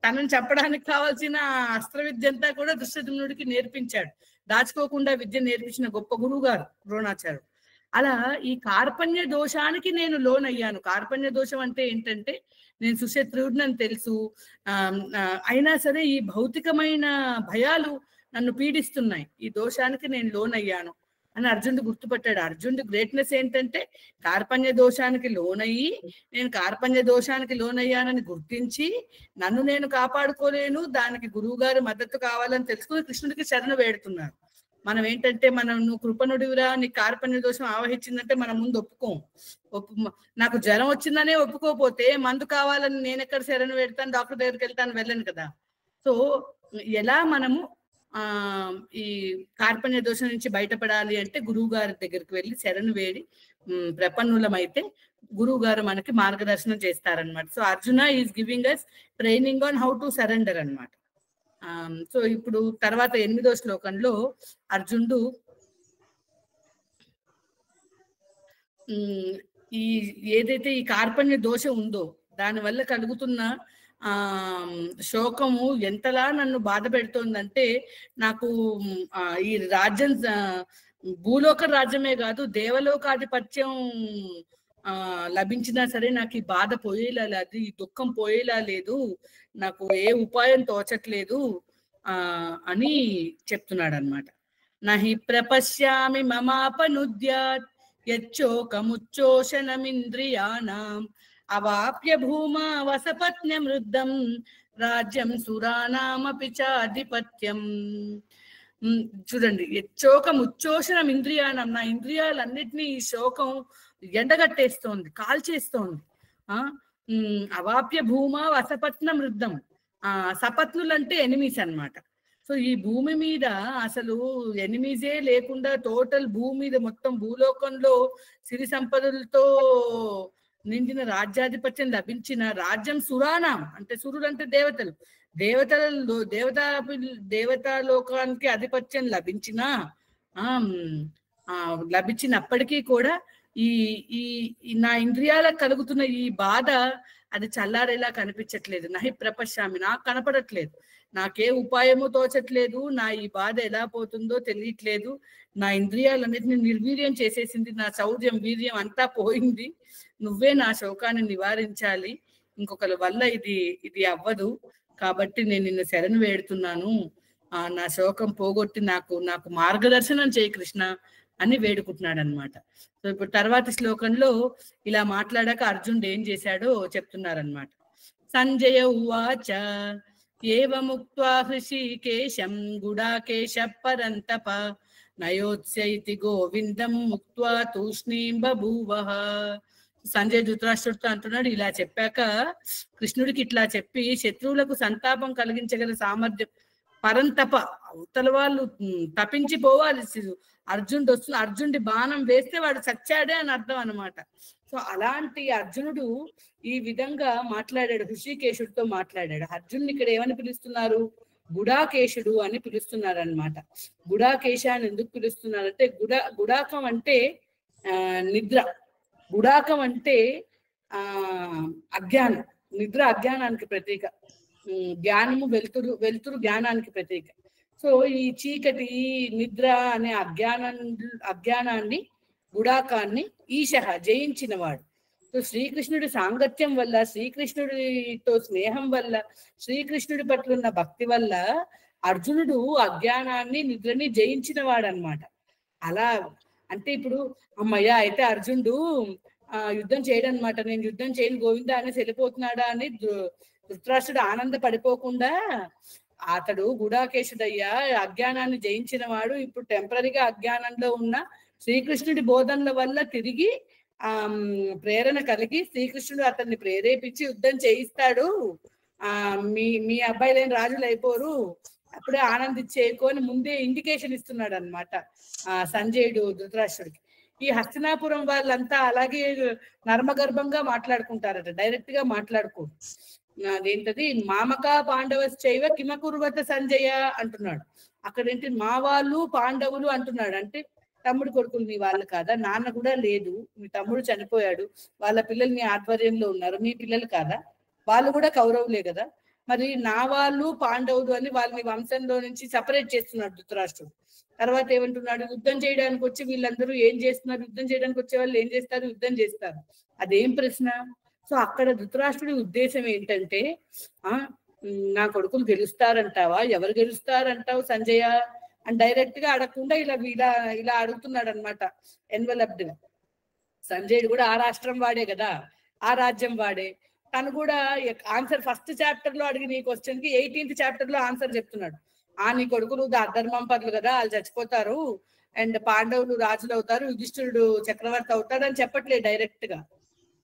తనను చంపడానికి కావాల్సిన అస్త్ర విద్య అంతా కూడా దుష్టజుమ్నుడికి నేర్పించాడు. దాచుకోకుండా విద్య నేర్పించిన గొప్ప గురువు గారు ద్రోణాచార్యుడు. అలా ఈ కార్పణ్య దోషానికి నేను లోనయ్యాను. కార్పణ్య దోషం అంటే ఏంటంటే నేను సుశత్రువుడిని తెలుసు, అయినా సరే ఈ భౌతికమైన భయాలు నన్ను పీడిస్తున్నాయి, ఈ దోషానికి నేను లోనయ్యాను అని అర్జునుడు గుర్తుపట్టాడు. అర్జునుడి గ్రేట్నెస్ ఏంటంటే కార్పణ్య దోషానికి లోనయ్యి నేను కార్పణ్య దోషానికి లోనయ్యానని గుర్తించి నన్ను నేను కాపాడుకోలేను, దానికి గురువు గారు మద్దతు కావాలని తెలుసుకుని కృష్ణుడికి శరణు వేడుతున్నారు. మనం ఏంటంటే నువ్వు కృపణుడివిరా, నీకు కార్పణ్య దోషం ఆవహించిందంటే మనం ముందు నాకు జ్వరం వచ్చిందనే ఒప్పుకోపోతే మందు కావాలని నేను ఎక్కడ శరణు వేడతాను, డాక్టర్ దగ్గరికి వెళ్తాను, వెళ్ళను కదా. సో ఎలా మనము ఈ కార్పణ్య దోషం నుంచి బయటపడాలి అంటే గురువు గారి దగ్గరికి వెళ్ళి శరణు వేడి ప్రపన్నులమైతే గురువు గారు మనకి మార్గదర్శనం చేస్తారనమాట. So Arjuna is giving us training on how to surrender అనమాట. సో ఇప్పుడు తర్వాత 8వ శ్లోకంలో అర్జునుడు ఏదైతే ఈ కార్పణ్య దోషం ఉందో దానివల్ల కలుగుతున్న శోకము ఎంతలా నన్ను బాధ పెడుతోందంటే నాకు ఈ రాజ్యం భూలోక రాజ్యమే కాదు దేవలోకాధిపత్యం లభించినా సరే నాకు ఈ బాధ పోయేలా లేదు, ఈ దుఃఖం పోయేలా లేదు, నాకు ఏ ఉపాయం తోచట్లేదు అని చెప్తున్నాడు అనమాట. నహి ప్రపశ్యామి మమాపనుద్యాత్ యచ్చోకముచ్చోషణమింద్రియాణం అవాప్య భూమా వసపత్న్యమృద్ధం రాజ్యం సురానామపి చాధిపత్యం. చూడండి, శోకం ఉచ్చోషణం ఇంద్రియానం, నా ఇంద్రియాలన్నిటినీ ఈ శోకం ఎండగట్టేస్తోంది, కాల్చేస్తోంది. అవాప్య భూమా వసపత్నం వృద్ధం. సపత్నులు అంటే ఎనిమీస్ అన్నమాట. సో ఈ భూమి మీద అసలు ఎనిమీసే లేకుండా టోటల్ భూమి మీద మొత్తం భూలోకంలో సిరి సంపదలతో నిండిన రాజ్యాధిపత్యం లభించిన రాజ్యం సురాణం అంటే సురులు అంటే దేవతలు, దేవతాలోకానికి ఆధిపత్యం లభించినప్పటికీ కూడా ఈ నా ఇంద్రియాలకు కలుగుతున్న ఈ బాధ అది చల్లారేలా కనిపించట్లేదు. నహి ప్రపశ్యామి, నాకు కనపడట్లేదు, నాకే ఉపాయము తోచట్లేదు, నా ఈ బాధ ఎలా పోతుందో తెలియట్లేదు, నా ఇంద్రియాలన్నిటిని నిర్వీర్యం చేసేసింది, నా శౌర్యం వీర్యం అంతా పోయింది, నువ్వే నా శోకాన్ని నివారించాలి, ఇంకొకరి వల్ల ఇది అవ్వదు, కాబట్టి నేను నిన్ను శరణు వేడుతున్నాను, నా శోకం పోగొట్టి నాకు మార్గదర్శనం చేయి కృష్ణ అని వేడుకుంటున్నాడు అనమాట. సో ఇప్పుడు తర్వాతి శ్లోకంలో ఇలా మాట్లాడాక అర్జునుడు ఏం చేశాడో చెప్తున్నారనమాట. సంజయ ఉవాచ ఏవముక్త్వా హృషీకేశం గుడాకేశ పరంతప నయోత్స్యైతి గోవిందం ముక్త్వా తూష్ణీం బభూవః. సంజయ్ ధృతరాష్ట్రుడితో అంటున్నాడు, ఇలా చెప్పాక కృష్ణుడికి ఇట్లా చెప్పి శత్రువులకు సంతాపం కలిగించగల సామర్థ్యం పరంతప, అవతల వాళ్ళు తప్పించిపోవాలి, అర్జునుడి బాణం వేస్తే వాడు చచ్చాడే అని అర్థం అనమాట. సో అలాంటి అర్జునుడు ఈ విధంగా మాట్లాడాడు, హృషికేశుడితో మాట్లాడాడు. అర్జునుని ఇక్కడ ఏమని పిలుస్తున్నారు, గుడాకేశుడు అని పిలుస్తున్నారు అనమాట. గుడాకేశ అని ఎందుకు పిలుస్తున్నారంటే గుడాకం అంటే నిద్ర, గుడాకం అంటే అజ్ఞానం, నిద్ర అజ్ఞానానికి ప్రతీక. జ్ఞానము వెలుతురు జ్ఞానానికి ప్రతీక. సో ఈ చీకటి నిద్ర అనే అజ్ఞానాన్ని గుడాకాన్ని ఈశః జయించిన వాడు. సో శ్రీకృష్ణుడి సాంగత్యం వల్ల, శ్రీకృష్ణుడితో స్నేహం వల్ల, శ్రీకృష్ణుడి పట్ల ఉన్న భక్తి వల్ల అర్జునుడు అజ్ఞానాన్ని నిద్రని జయించిన వాడు అనమాట. అలా అంటే ఇప్పుడు అమ్మయ్య అయితే అర్జునుడు యుద్ధం చేయడం అనమాట, నేను యుద్ధం చేయను గోవిందా అనేసి వెళ్ళిపోతున్నాడా అని ధృతరాష్ట్రుడు ఆనంద పడిపోకుండా, అతడు గుడాకేశుడయ్యా, అజ్ఞానాన్ని జయించిన వాడు, ఇప్పుడు టెంపరీగా అజ్ఞానంలో ఉన్న శ్రీకృష్ణుడి బోధనల వల్ల తిరిగి ప్రేరణ కలిగి శ్రీకృష్ణుడు అతన్ని ప్రేరేపించి యుద్ధం చేయిస్తాడు, మీ అబ్బాయిలైన రాజులు అయిపోరు, అప్పుడే ఆనందించేయకు అని ముందే ఇండికేషన్ ఇస్తున్నాడు అనమాట సంజయుడు ధృతరాష్ట్రుడికి. ఈ హస్తినాపురం వాళ్ళంతా అలాగే నర్మగర్భంగా మాట్లాడుకుంటారట, డైరెక్ట్ గా మాట్లాడుకో. అదేంటది మామకా పాండవశ్చైవ కిమకుర్వత సంజయ అంటున్నాడు. అక్కడేంటి మా వాళ్ళు పాండవులు అంటున్నాడు, అంటే తమ్ముడు కొడుకులు నీ వాళ్ళు కాదా, నాన్న కూడా లేదు, మీ తమ్ముడు చనిపోయాడు, వాళ్ళ పిల్లలు నీ ఆధ్వర్యంలో ఉన్నారు, మీ పిల్లలు కాదా, వాళ్ళు కూడా కౌరవులే కదా, మరి నా వాళ్ళు పాండవులు అని వాళ్ళని వంశంలో నుంచి సపరేట్ చేస్తున్నాడు ధృతరాష్ట్రుడు. తర్వాత ఏమంటున్నాడు, యుద్ధం చేయడానికి వచ్చి వీళ్ళందరూ ఏం చేస్తున్నారు, యుద్ధం చేయడానికి వచ్చే వాళ్ళు ఏం చేస్తారు, యుద్ధం చేస్తారు, అదేం ప్రశ్న. సో అక్కడ ధృతరాష్ట్రుడి ఉద్దేశం ఏంటంటే, నా కొడుకులు గెలుస్తారంటావా, ఎవరు గెలుస్తారంటావు సంజయ అని డైరెక్ట్ గా అడగకుండా ఇలా అడుగుతున్నాడు అనమాట ఎన్వలప్డ్ గా. సంజయుడు కూడా ఆ రాష్ట్రం వాడే కదా, ఆ రాజ్యం వాడే, తను కూడా ఆన్సర్ ఫస్ట్ చాప్టర్ లో అడిగిన ఈ క్వశ్చన్ కి 18th చాప్టర్ లో ఆన్సర్ చెప్తున్నాడు. నీ కొడుకులు అధర్మం పనులు కదా, వాళ్ళు చచ్చిపోతారు, అండ్ పాండవులు రాజులు అవుతారు, యుధిష్ఠిరుడు చక్రవర్తి అవుతాడు అని చెప్పట్లేదు డైరెక్ట్ గా.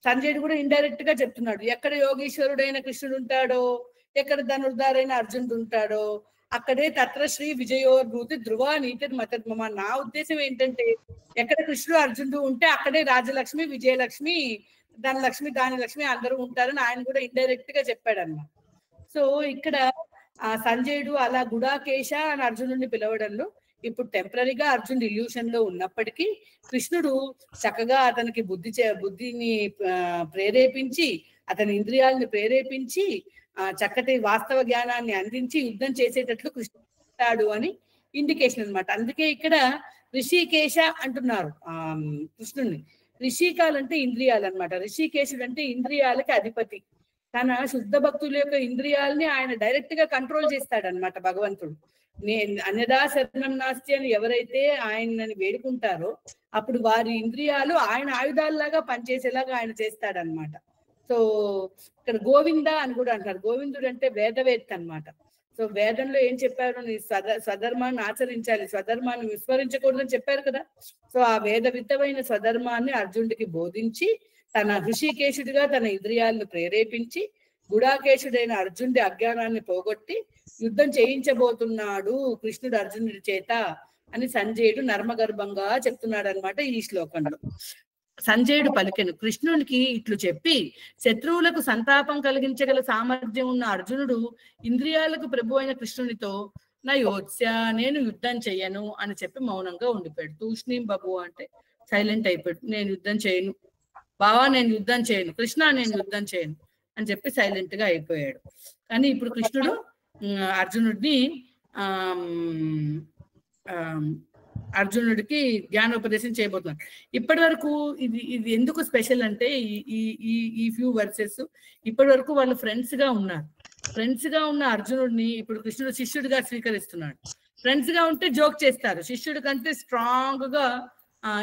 సంజయుడు కూడా ఇండైరెక్ట్ గా చెప్తున్నాడు, ఎక్కడ యోగీశ్వరుడైన కృష్ణుడు ఉంటాడో, ఎక్కడ ధనుర్ధారైన అర్జునుడు ఉంటాడో, అక్కడే తత్ర శ్రీ విజయోర్భూతి ధ్రువ నీతి మతర్మమ. నా ఉద్దేశం ఏంటంటే, ఎక్కడ కృష్ణుడు అర్జునుడు ఉంటే అక్కడే రాజలక్ష్మి, విజయలక్ష్మి, ధనలక్ష్మి, దానిలక్ష్మి అందరూ ఉంటారని ఆయన కూడా ఇండైరెక్ట్ గా చెప్పాడు అన్నమాట. సో ఇక్కడ సంజయుడు అలా గుడాకేశ అని అర్జునుడిని పిలవడంలో ఇప్పుడు టెంపరీగా అర్జునుడు ఇల్యూషన్ లో ఉన్నప్పటికీ కృష్ణుడు చక్కగా అతనికి బుద్ధిని ప్రేరేపించి, అతని ఇంద్రియాలను ప్రేరేపించి, చక్కటి వాస్తవ జ్ఞానాన్ని అందించి యుద్ధం చేసేటట్లు కృష్ణుడు అని ఇండికేషన్ అనమాట. అందుకే ఇక్కడ రిషికేశ అంటున్నారు కృష్ణుడిని. రిషికాలంటే ఇంద్రియాలు అనమాట, రిషికేశుడు అంటే ఇంద్రియాలకి అధిపతి. తన శుద్ధ భక్తుల యొక్క ఇంద్రియాలని ఆయన డైరెక్ట్ గా కంట్రోల్ చేస్తాడనమాట భగవంతుడు. అన్యదా శరణం నాస్తి అని ఎవరైతే ఆయనని వేడుకుంటారో అప్పుడు వారి ఇంద్రియాలు ఆయన ఆయుధాలలాగా పనిచేసేలాగా ఆయన చేస్తాడనమాట. సో ఇక్కడ గోవింద అని కూడా అంటారు. గోవిందుడు అంటే వేదవేత్త అనమాట. సో వేదంలో ఏం చెప్పారు, నీ స్వధర్మాన్ని ఆచరించాలి, స్వధర్మాన్ని విస్మరించకూడదని చెప్పారు కదా. సో ఆ వేదవిత్తమైన స్వధర్మాన్ని అర్జునుడికి బోధించి తన ఋషికేశుడిగా తన ఇంద్రియాలను ప్రేరేపించి గుడాకేశుడైన అర్జునుడి అజ్ఞానాన్ని పోగొట్టి యుద్ధం చేయించబోతున్నాడు కృష్ణుడు అర్జునుడి చేత అని సంజయుడు నర్మగర్భంగా చెప్తున్నాడు అనమాట ఈ శ్లోకంలో. సంజయుడు పలికెను, కృష్ణునికి ఇట్లు చెప్పి శత్రువులకు సంతాపం కలిగించగల సామర్థ్యం ఉన్న అర్జునుడు ఇంద్రియాలకు ప్రభు అయిన కృష్ణునితో నా యోత్స్య, నేను యుద్ధం చెయ్యను అని చెప్పి మౌనంగా ఉండిపోయాడు. తూష్ణీం బాబు అంటే సైలెంట్ అయిపోయాడు. నేను యుద్ధం చేయను బావా, నేను యుద్ధం చేయను, కృష్ణ నేను యుద్ధం చేయను అని చెప్పి సైలెంట్ గా అయిపోయాడు. కానీ ఇప్పుడు కృష్ణుడు అర్జునుడికి జ్ఞానోపదేశం చేయబోతున్నాడు. ఇప్పటి వరకు ఇది ఎందుకు స్పెషల్ అంటే ఈ ఫ్యూ వర్సెస్ ఇప్పటి వరకు వాళ్ళు ఫ్రెండ్స్ గా ఉన్నారు. ఫ్రెండ్స్ గా ఉన్న అర్జునుడిని ఇప్పుడు కృష్ణుడు శిష్యుడిగా స్వీకరిస్తున్నాడు. ఫ్రెండ్స్ గా ఉంటే జోక్ చేస్తారు, శిష్యుడి కంటే స్ట్రాంగ్ గా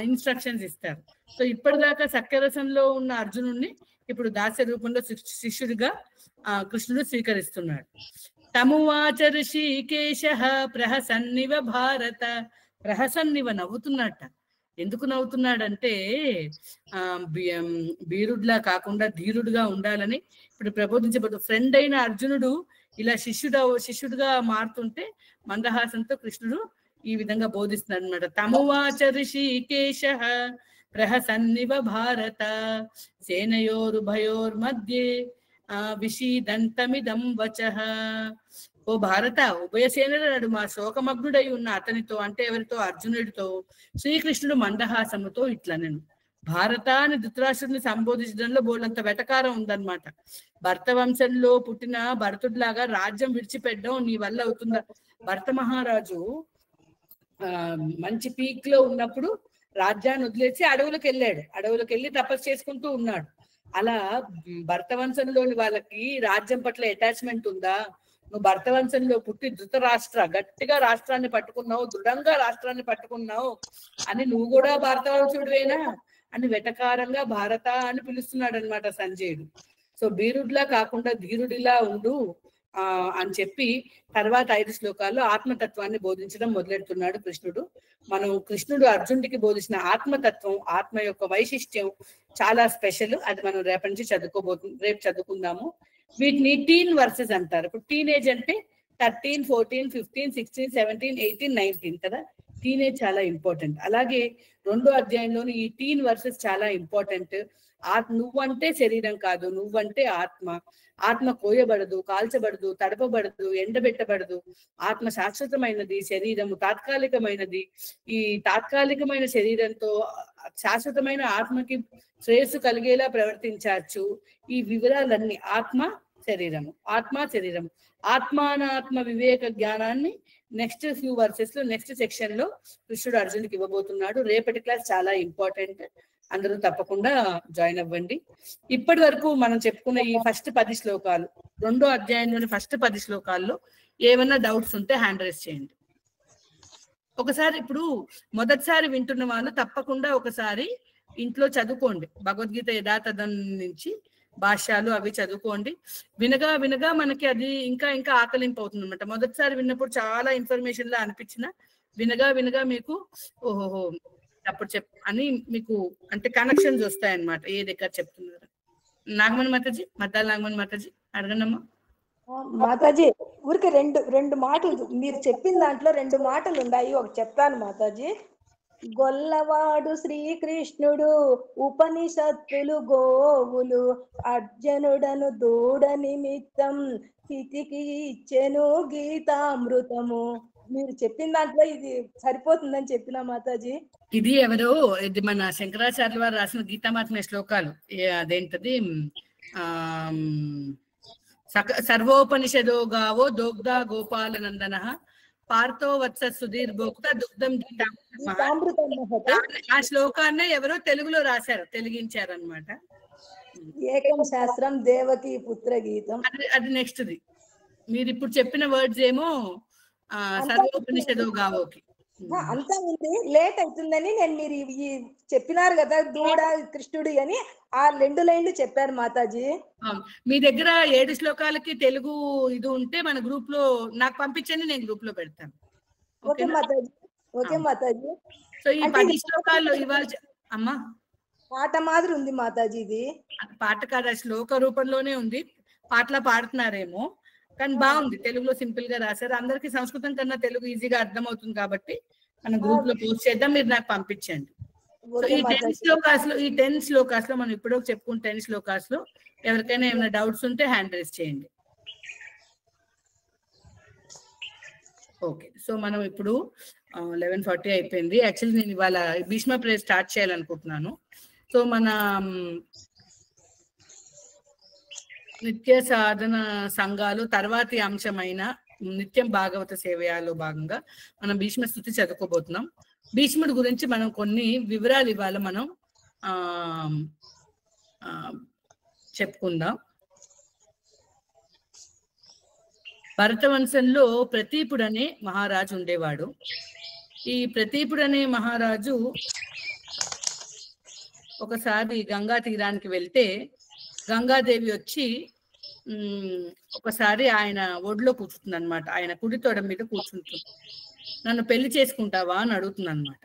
ఇన్స్ట్రక్షన్స్ ఇస్తారు. సో ఇప్పటిదాకా సఖ్యరసంలో ఉన్న అర్జునుడిని ఇప్పుడు దాస్య రూపంలో శిష్యుడిగా కృష్ణుడు స్వీకరిస్తున్నాడు. తమువాచ ఋషికేశః ప్రహసన్నివ భారత. ప్రహసన్నివ నవ్వుతున్నట్ట. ఎందుకు నవ్వుతున్నాడంటే వీరుడిలా కాకుండా ధీరుడుగా ఉండాలని ఇప్పుడు ప్రబోధించబడు. ఫ్రెండ్ అయిన అర్జునుడు ఇలా శిష్యుడుగా మారుతుంటే మందహాసంతో కృష్ణుడు ఈ విధంగా బోధిస్తున్నాడు అనమాట. తమువాచ ఋషికేశః ప్రహసన్నివ భారత సేనయోరుభయోర్మధ్యే విషీదంతమిదం వచః. ఓ భారత, ఉభయసేనల నడుమ శోకమగ్నుడై ఉన్న అతనితో, అంటే ఎవరితో, అర్జునుడితో శ్రీకృష్ణుడు మందహాసముతో ఇట్లనెను. భారత అని ధృతరాష్ట్రుడిని సంబోధించడంలో బోలంత వెటకారం ఉందన్నమాట. భరత వంశంలో పుట్టిన భరతుడిలాగా రాజ్యం విడిచిపెట్టడం నీ వల్ల అవుతుందా? భరత మహారాజు మంచి పీక్ లో ఉన్నప్పుడు రాజ్యాన్ని వదిలేసి అడవులకు వెళ్ళాడు. అడవులకు వెళ్ళి తపస్సు చేసుకుంటూ ఉన్నాడు. అలా భరత వంశంలోని వాళ్ళకి రాజ్యం పట్ల అటాచ్మెంట్ ఉందా? నువ్వు భరత వంశంలో పుట్టి ధృతరాష్ట్ర గట్టిగా రాష్ట్రాన్ని పట్టుకున్నావు, దృఢంగా రాష్ట్రాన్ని పట్టుకున్నావు అని నువ్వు కూడా భారత వంశుడివేనా అని వెటకారంగా భారత అని పిలుస్తున్నాడు అనమాట సంజయుడు. సో వీరుడిలా కాకుండా ధీరుడిలా ఉండు అని చెప్పి తర్వాత 5 శ్లోకాల్లో ఆత్మతత్వాన్ని బోధించడం మొదలెడుతున్నాడు కృష్ణుడు. మనం కృష్ణుడు అర్జునుడికి బోధించిన ఆత్మతత్వం, ఆత్మ యొక్క వైశిష్ట్యం చాలా స్పెషల్. అది మనం రేపటి నుంచి రేపు చదువుకుందాము. వీటిని టీన్ వర్సెస్ అంటారు. ఇప్పుడు టీనేజ్ అంటే 13, 14, 15, 16, 17, 18, 19 కదా. టీనేజ్ చాలా ఇంపార్టెంట్. అలాగే 2వ అధ్యాయంలోని ఈ టీన్ వర్సెస్ చాలా ఇంపార్టెంట్. నువ్వంటే శరీరం కాదు, నువ్వంటే ఆత్మ. ఆత్మ కోయబడదు, కాల్చబడదు, తడపబడదు, ఎండబెట్టబడదు. ఆత్మ శాశ్వతమైనది, శరీరము తాత్కాలికమైనది. ఈ తాత్కాలికమైన శరీరంతో శాశ్వతమైన ఆత్మకి శ్రేయస్సు కలిగేలా ప్రవర్తించవచ్చు. ఈ వివరాలన్నీ ఆత్మ శరీరము, ఆత్మ శరీరము, ఆత్మానాత్మ వివేక జ్ఞానాన్ని నెక్స్ట్ ఫ్యూ వర్సెస్ లో నెక్స్ట్ సెక్షన్ లో కృష్ణుడు అర్జునుడికి ఇవ్వబోతున్నాడు. రేపటి క్లాస్ చాలా ఇంపార్టెంట్. అందరూ తప్పకుండా జాయిన్ అవ్వండి. ఇప్పటి వరకు మనం చెప్పుకున్న ఈ ఫస్ట్ 10 శ్లోకాలు, 2వ అధ్యాయంలోని ఫస్ట్ 10 శ్లోకాల్లో ఏమన్నా డౌట్స్ ఉంటే హ్యాండ్ రైజ్ చేయండి. ఒకసారి ఇప్పుడు మొదటిసారి వింటున్న వాళ్ళు తప్పకుండా ఒకసారి ఇంట్లో చదువుకోండి. భగవద్గీత యథాతథం నుంచి భాష్యాలు అవి చదువుకోండి. వినగా వినగా మనకి అది ఇంకా ఇంకా ఆకలింపు అవుతుంది అనమాట. మొదటిసారి విన్నప్పుడు చాలా ఇన్ఫర్మేషన్ లా అనిపించిన వినగా వినగా మీకు ఓహోహో అప్పుడు అని మీకు అంటే కనెక్షన్స్ వస్తాయన్నమాట. ఏ దగ్గర చెప్తున్నారు. నాగమణి మాతాజీ, మద్దాల నాగమణి మాతాజీ అడగండమ్మా. మాతాజీ ఊరికి రెండు మాటలు మీరు చెప్పిన దాంట్లో 2 మాటలు ఉన్నాయి. ఒక చెప్తాను మాతాజీ. గొల్లవాడు శ్రీకృష్ణుడు, ఉపనిషత్తులు గోవులు, అర్జునుడను దూడ నిమిత్తం హితికి ఇచ్చెను గీతామృతము. మీరు చెప్పిన దాంట్లో ఇది సరిపోతుందని చెప్పిన మాతాజీ. ఇది ఎవరో ఇది మన శంకరాచార్య వారు రాసిన గీతామాత్మ శ్లోకాలు. అదేంటది సర్వోపనిషదో గావో దోగ్ధ గోపాల నందన పార్థో వత్స సుధీర్ భోక్త దుగ్ధం గీతామృతం. ఆ శ్లోకాన్ని ఎవరో తెలుగులో రాశారు, తెలుగించారనమాట. ఏకం శాస్త్రం దేవకి పుత్ర గీతం. అది నెక్స్ట్ది. మీరు ఇప్పుడు చెప్పిన వర్డ్స్ ఏమో సర్వోపనిషదో గావోకి అంతా ఉంది. లేట్ అవుతుందని నేను మీరు చెప్పినారు కదా దూడ కృష్ణుడు అని ఆ 2 లైన్లు చెప్పారు మాతాజీ. మీ దగ్గర 7 శ్లోకాలకి తెలుగు ఇది ఉంటే మన గ్రూప్ లో నాకు పంపించండి, నేను గ్రూప్ లో పెడతాను. Okay Mataji. Okay Mataji. So ఈ 10 శ్లోకాల్లో ఇవాళ అమ్మా పాట మాదిరి ఉంది మాతాజీ. ఇది పాట కాదు, శ్లోక రూపంలోనే ఉంది. పాటలా పాడుతున్నారేమో కానీ బాగుంది. తెలుగులో సింపుల్ గా రాశారు. అందరికి సంస్కృతం కన్నా తెలుగు ఈజీగా అర్థం అవుతుంది కాబట్టి మనం గ్రూప్ లో పోస్ట్ చేద్దాం. మీరు నాకు పంపించండి. సో ఈ 10 శ్లోకాస్ లో మనం ఇప్పుడు చెప్పుకున్న 10 శ్లోకాస్ లో ఎవరికైనా ఏమైనా డౌట్స్ ఉంటే హ్యాండ్ రైజ్ చేయండి. ఓకే, సో మనం ఇప్పుడు 11:40 అయిపోయింది. యాక్చువల్లీ నేను ఇవాళ భీష్మ ప్రేయర్ స్టార్ట్ చేయాలనుకుంటున్నాను. సో మన నిత్య సాధన సంఘాలు తర్వాతి అంశమైన నిత్యం భాగవత సేవయాలో భాగంగా మనం భీష్మ స్తుతి చదువుకోబోతున్నాం. భీష్ముడి గురించి మనం కొన్ని వివరాలు ఇవాళ మనం చెప్పుకుందాం. భరతవంశంలో ప్రతీపుడు అనే మహారాజు ఉండేవాడు. ఈ ప్రతీపుడు అనే మహారాజు ఒకసారి గంగా తీరానికి వెళ్తే గంగాదేవి వచ్చి ఒకసారి ఆయన ఒడిలో కూర్చుంటుంది అనమాట. ఆయన కుడి తొడ మీద కూర్చుంటుంది. నన్ను పెళ్లి చేసుకుంటావా అని అడుగుతుంది అనమాట.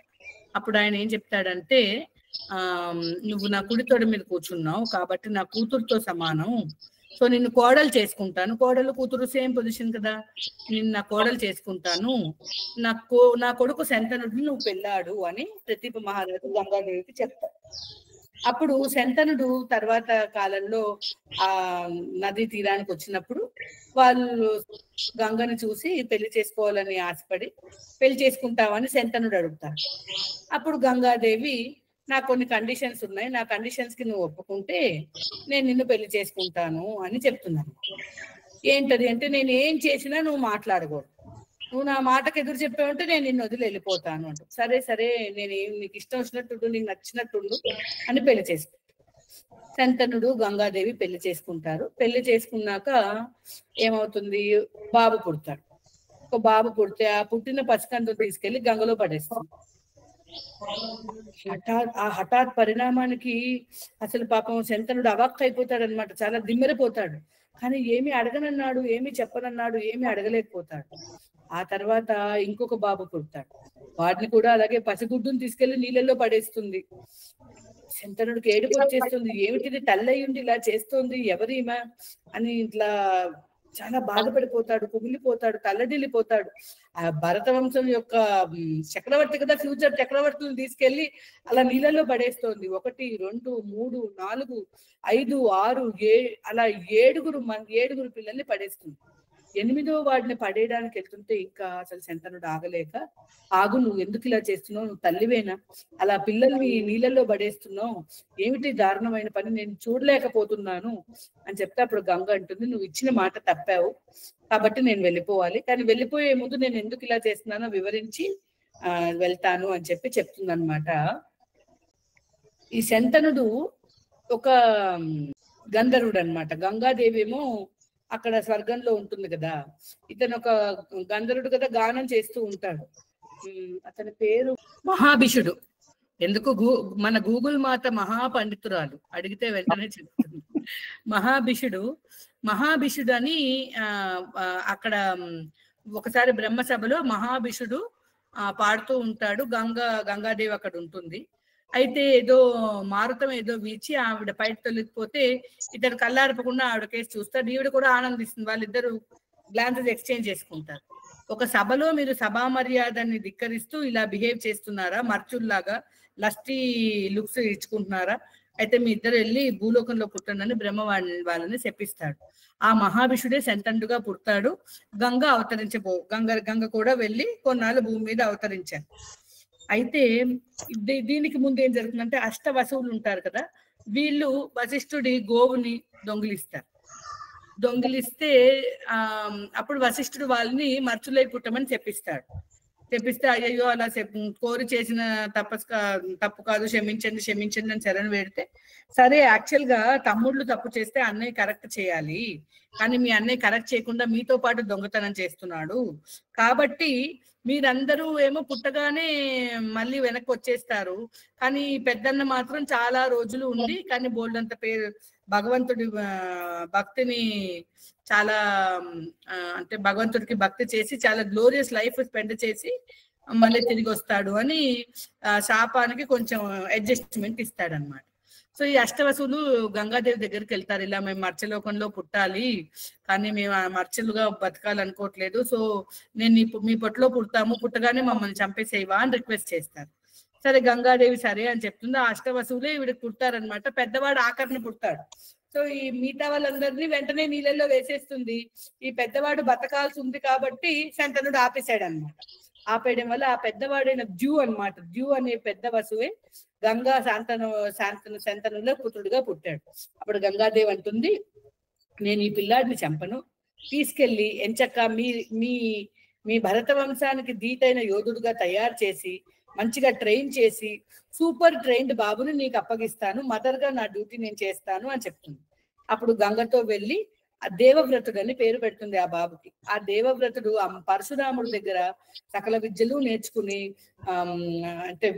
అప్పుడు ఆయన ఏం చెప్తాడంటే నువ్వు నా కుడి తొడ మీద కూర్చున్నావు కాబట్టి నా కూతురుతో సమానం. సో నిన్ను కోడలు చేసుకుంటాను. కోడలు కూతురు సేమ్ పొజిషన్ కదా. నేను నా కోడలు చేసుకుంటాను. నా కొడుకు శంతనుడిని నువ్వు పెళ్ళాడు అని ప్రతీప మహారాజు గంగాదేవికి చెప్తాడు. అప్పుడు శంతనుడు తర్వాత కాలంలో ఆ నదీ తీరానికి వచ్చినప్పుడు వాళ్ళు గంగని చూసి పెళ్లి చేసుకోవాలని ఆశపడి పెళ్లి చేసుకుంటామని శంతనుడు అడుగుతారు. అప్పుడు గంగాదేవి నాకు కొన్ని కండిషన్స్ ఉన్నాయి, నా కండిషన్స్ కి నువ్వు ఒప్పుకుంటే నేను నిన్ను పెళ్లి చేసుకుంటాను అని చెప్తున్నాను. ఏంటది అంటే, నేను ఏం చేసినా నువ్వు మాట్లాడకూడదు, నువ్వు నా మాటకు ఎదురు చెప్పావంటే నేను నిన్ను వదిలి వెళ్ళిపోతాను అంటు. సరే సరే, నేను నీకు ఇష్టం వచ్చినట్టు, నీకు నచ్చినట్టుండు అని పెళ్లి చేసుకుంటాను. శంతనుడు గంగాదేవి పెళ్లి చేసుకుంటారు. పెళ్లి చేసుకున్నాక ఏమవుతుంది, బాబు పుడతాడు. ఒక బాబు పుడితే ఆ పుట్టిన పసికందును తీసుకెళ్లి గంగలో పడేస్తుంది. హఠాత్ పరిణామానికి అసలు పాపం శంతనుడు అవాక్ అయిపోతాడు అనమాట, చాలా దిమ్మెరిపోతాడు. కానీ ఏమి అడగనన్నాడు, ఏమి చెప్పనన్నాడు, ఏమి అడగలేకపోతాడు. ఆ తర్వాత ఇంకొక బాబు పుడతాడు. వాటిని కూడా అలాగే పసిగుడ్డును తీసుకెళ్లి నీళ్ళల్లో పడేస్తుంది. శంతనుడికి ఏడుపు వచ్చేస్తుంది, ఏమిటిది తల్లయ్యుండి ఇలా చేస్తోంది, ఎవరిమా అని ఇట్లా చాలా బాధపడిపోతాడు, కుమిలిపోతాడు, తల్లడిల్లిపోతాడు. ఆ భరత వంశం యొక్క చక్రవర్తి కదా, ఫ్యూచర్ చక్రవర్తులను తీసుకెళ్లి అలా నీళ్ళలో పడేస్తోంది. 1 2 3 4 5 6 అలా ఏడుగురు పిల్లల్ని పడేస్తుంది. 8వ వాడిని పడేయడానికి వెళ్తుంటే ఇంకా అసలు శంతనుడు ఆగలేక, ఆగు, నువ్వు ఎందుకు ఇలా చేస్తున్నావు, నువ్వు తల్లివేనా, అలా పిల్లల్ని నీళ్ళల్లో పడేస్తున్నావు, ఏమిటి దారుణమైన పని, నేను చూడలేకపోతున్నాను అని చెప్తే అప్పుడు గంగ అంటుంది, నువ్వు ఇచ్చిన మాట తప్పావు కాబట్టి నేను వెళ్ళిపోవాలి, కానీ వెళ్ళిపోయే ముందు నేను ఎందుకు ఇలా చేస్తున్నానో వివరించి వెళ్తాను అని చెప్తుంది అనమాట. ఈ శంతనుడు ఒక గంధర్వుడు అనమాట. గంగాదేవి ఏమో అక్కడ స్వర్గంలో ఉంటుంది కదా, ఇతను ఒక గంధర్వుడు కదా, గానం చేస్తూ ఉంటాడు. అతని పేరు మహాభిషుడు. ఎందుకు మన గూగుల్ మాత మహాపండితురాలు, అడిగితే వెంటనే చెప్తుంది. మహాభిషుడు అని అక్కడ ఒకసారి బ్రహ్మసభలో మహాభిషుడు పాడుతూ ఉంటాడు. గంగాదేవి అక్కడ ఉంటుంది. అయితే ఏదో మారుతం ఏదో వీచి ఆవిడ బయట తొలగిపోతే ఇద్దరు కళ్ళార్పకుండా ఆవిడ కేసు చూస్తారు. ఈవిడ కూడా ఆనందిస్తుంది. వాళ్ళిద్దరు గ్లాన్సెస్ ఎక్స్చేంజ్ చేసుకుంటారు. ఒక సభలో మీరు సభా మర్యాదని ధిక్కరిస్తూ ఇలా బిహేవ్ చేస్తున్నారా, మర్చుల్లాగా లస్టీ లుక్స్ ఇచ్చుకుంటున్నారా, అయితే మీ ఇద్దరు వెళ్ళి భూలోకంలో పుట్టండి బ్రహ్మ వాళ్ళని శపిస్తాడు. ఆ మహాభిషుడే శంతనుడుగా పుడతాడు. గంగ గంగ కూడా వెళ్ళి కొన్నాళ్ళు భూమి మీద అవతరించారు. అయితే దీనికి ముందు ఏం జరుగుతుందంటే, అష్టవసువులు ఉంటారు కదా, వీళ్ళు వశిష్ఠుడి గోవుని దొంగిలిస్తే అప్పుడు వశిష్ఠుడు వాళ్ళని మర్చులై పుట్టమని చెప్పిస్తే అయ్యో అలా కోరి చేసిన తప్పు కాదు, క్షమించండి అని శరణు వేడితే, సరే యాక్చువల్ గా తమ్ముళ్ళు తప్పు చేస్తే అన్నయ్య కరెక్ట్ చేయాలి, కానీ మీ అన్నయ్య కరెక్ట్ చేయకుండా మీతో పాటు దొంగతనం చేస్తున్నాడు, కాబట్టి మీరందరూ ఏమో పుట్టగానే మళ్ళీ వెనక్కి వచ్చేస్తారు, కానీ పెద్దన్న మాత్రం చాలా రోజులు ఉండి కానీ బోల్డంత పేరు భగవంతుడి భక్తిని చాలా అంటే భగవంతుడికి భక్తి చేసి చాలా గ్లోరియస్ లైఫ్ స్పెండ్ చేసి మళ్ళీ తిరిగి వస్తాడు అని శాపానికి కొంచెం అడ్జస్ట్మెంట్ ఇస్తాడనమాట. సో ఈ అష్టవసులు గంగాదేవి దగ్గరికి వెళ్తారు, ఇలా మేము మర్చలోకంలో పుట్టాలి కానీ మేము మర్చలుగా బతకాలనుకోవట్లేదు, సో నేను మీ పొట్టులో పుట్టగానే మమ్మల్ని చంపేసేవా అని రిక్వెస్ట్ చేస్తారు. సరే గంగాదేవి సరే అని చెప్తుంది. ఆ అష్టవసువులే వీడికి పుడతారనమాట. పెద్దవాడు ఆఖరిని పుడతాడు. సో ఈ మిగతా వాళ్ళందరినీ వెంటనే నీళ్ళల్లో వేసేస్తుంది. ఈ పెద్దవాడు బతకాల్సి ఉంది కాబట్టి శంతనుడు ఆపేశాడు అనమాట. ఆపేయడం వల్ల ఆ పెద్దవాడైన జ్యూ అనే పెద్ద వసువే గంగా శంతనులో పుత్రుడిగా పుట్టాడు. అప్పుడు గంగాదేవి అంటుంది, నేను ఈ పిల్లాడిని చంపను, తీసుకెళ్లి ఎంచక్క మీ భరత వంశానికి ధీటైన యోధుడుగా తయారు చేసి మంచిగా ట్రైన్ చేసి సూపర్ ట్రైన్డ్ బాబుని నీకు అప్పగిస్తాను, మదర్ గా నా డ్యూటీ నేను చేస్తాను అని చెప్తుంది. అప్పుడు గంగతో వెళ్ళి ఆ దేవవ్రతుడు అని పేరు పెడుతుంది ఆ బాబుకి. ఆ దేవవ్రతుడు పరశురాముడి దగ్గర సకల విద్యలు నేర్చుకుని అంటే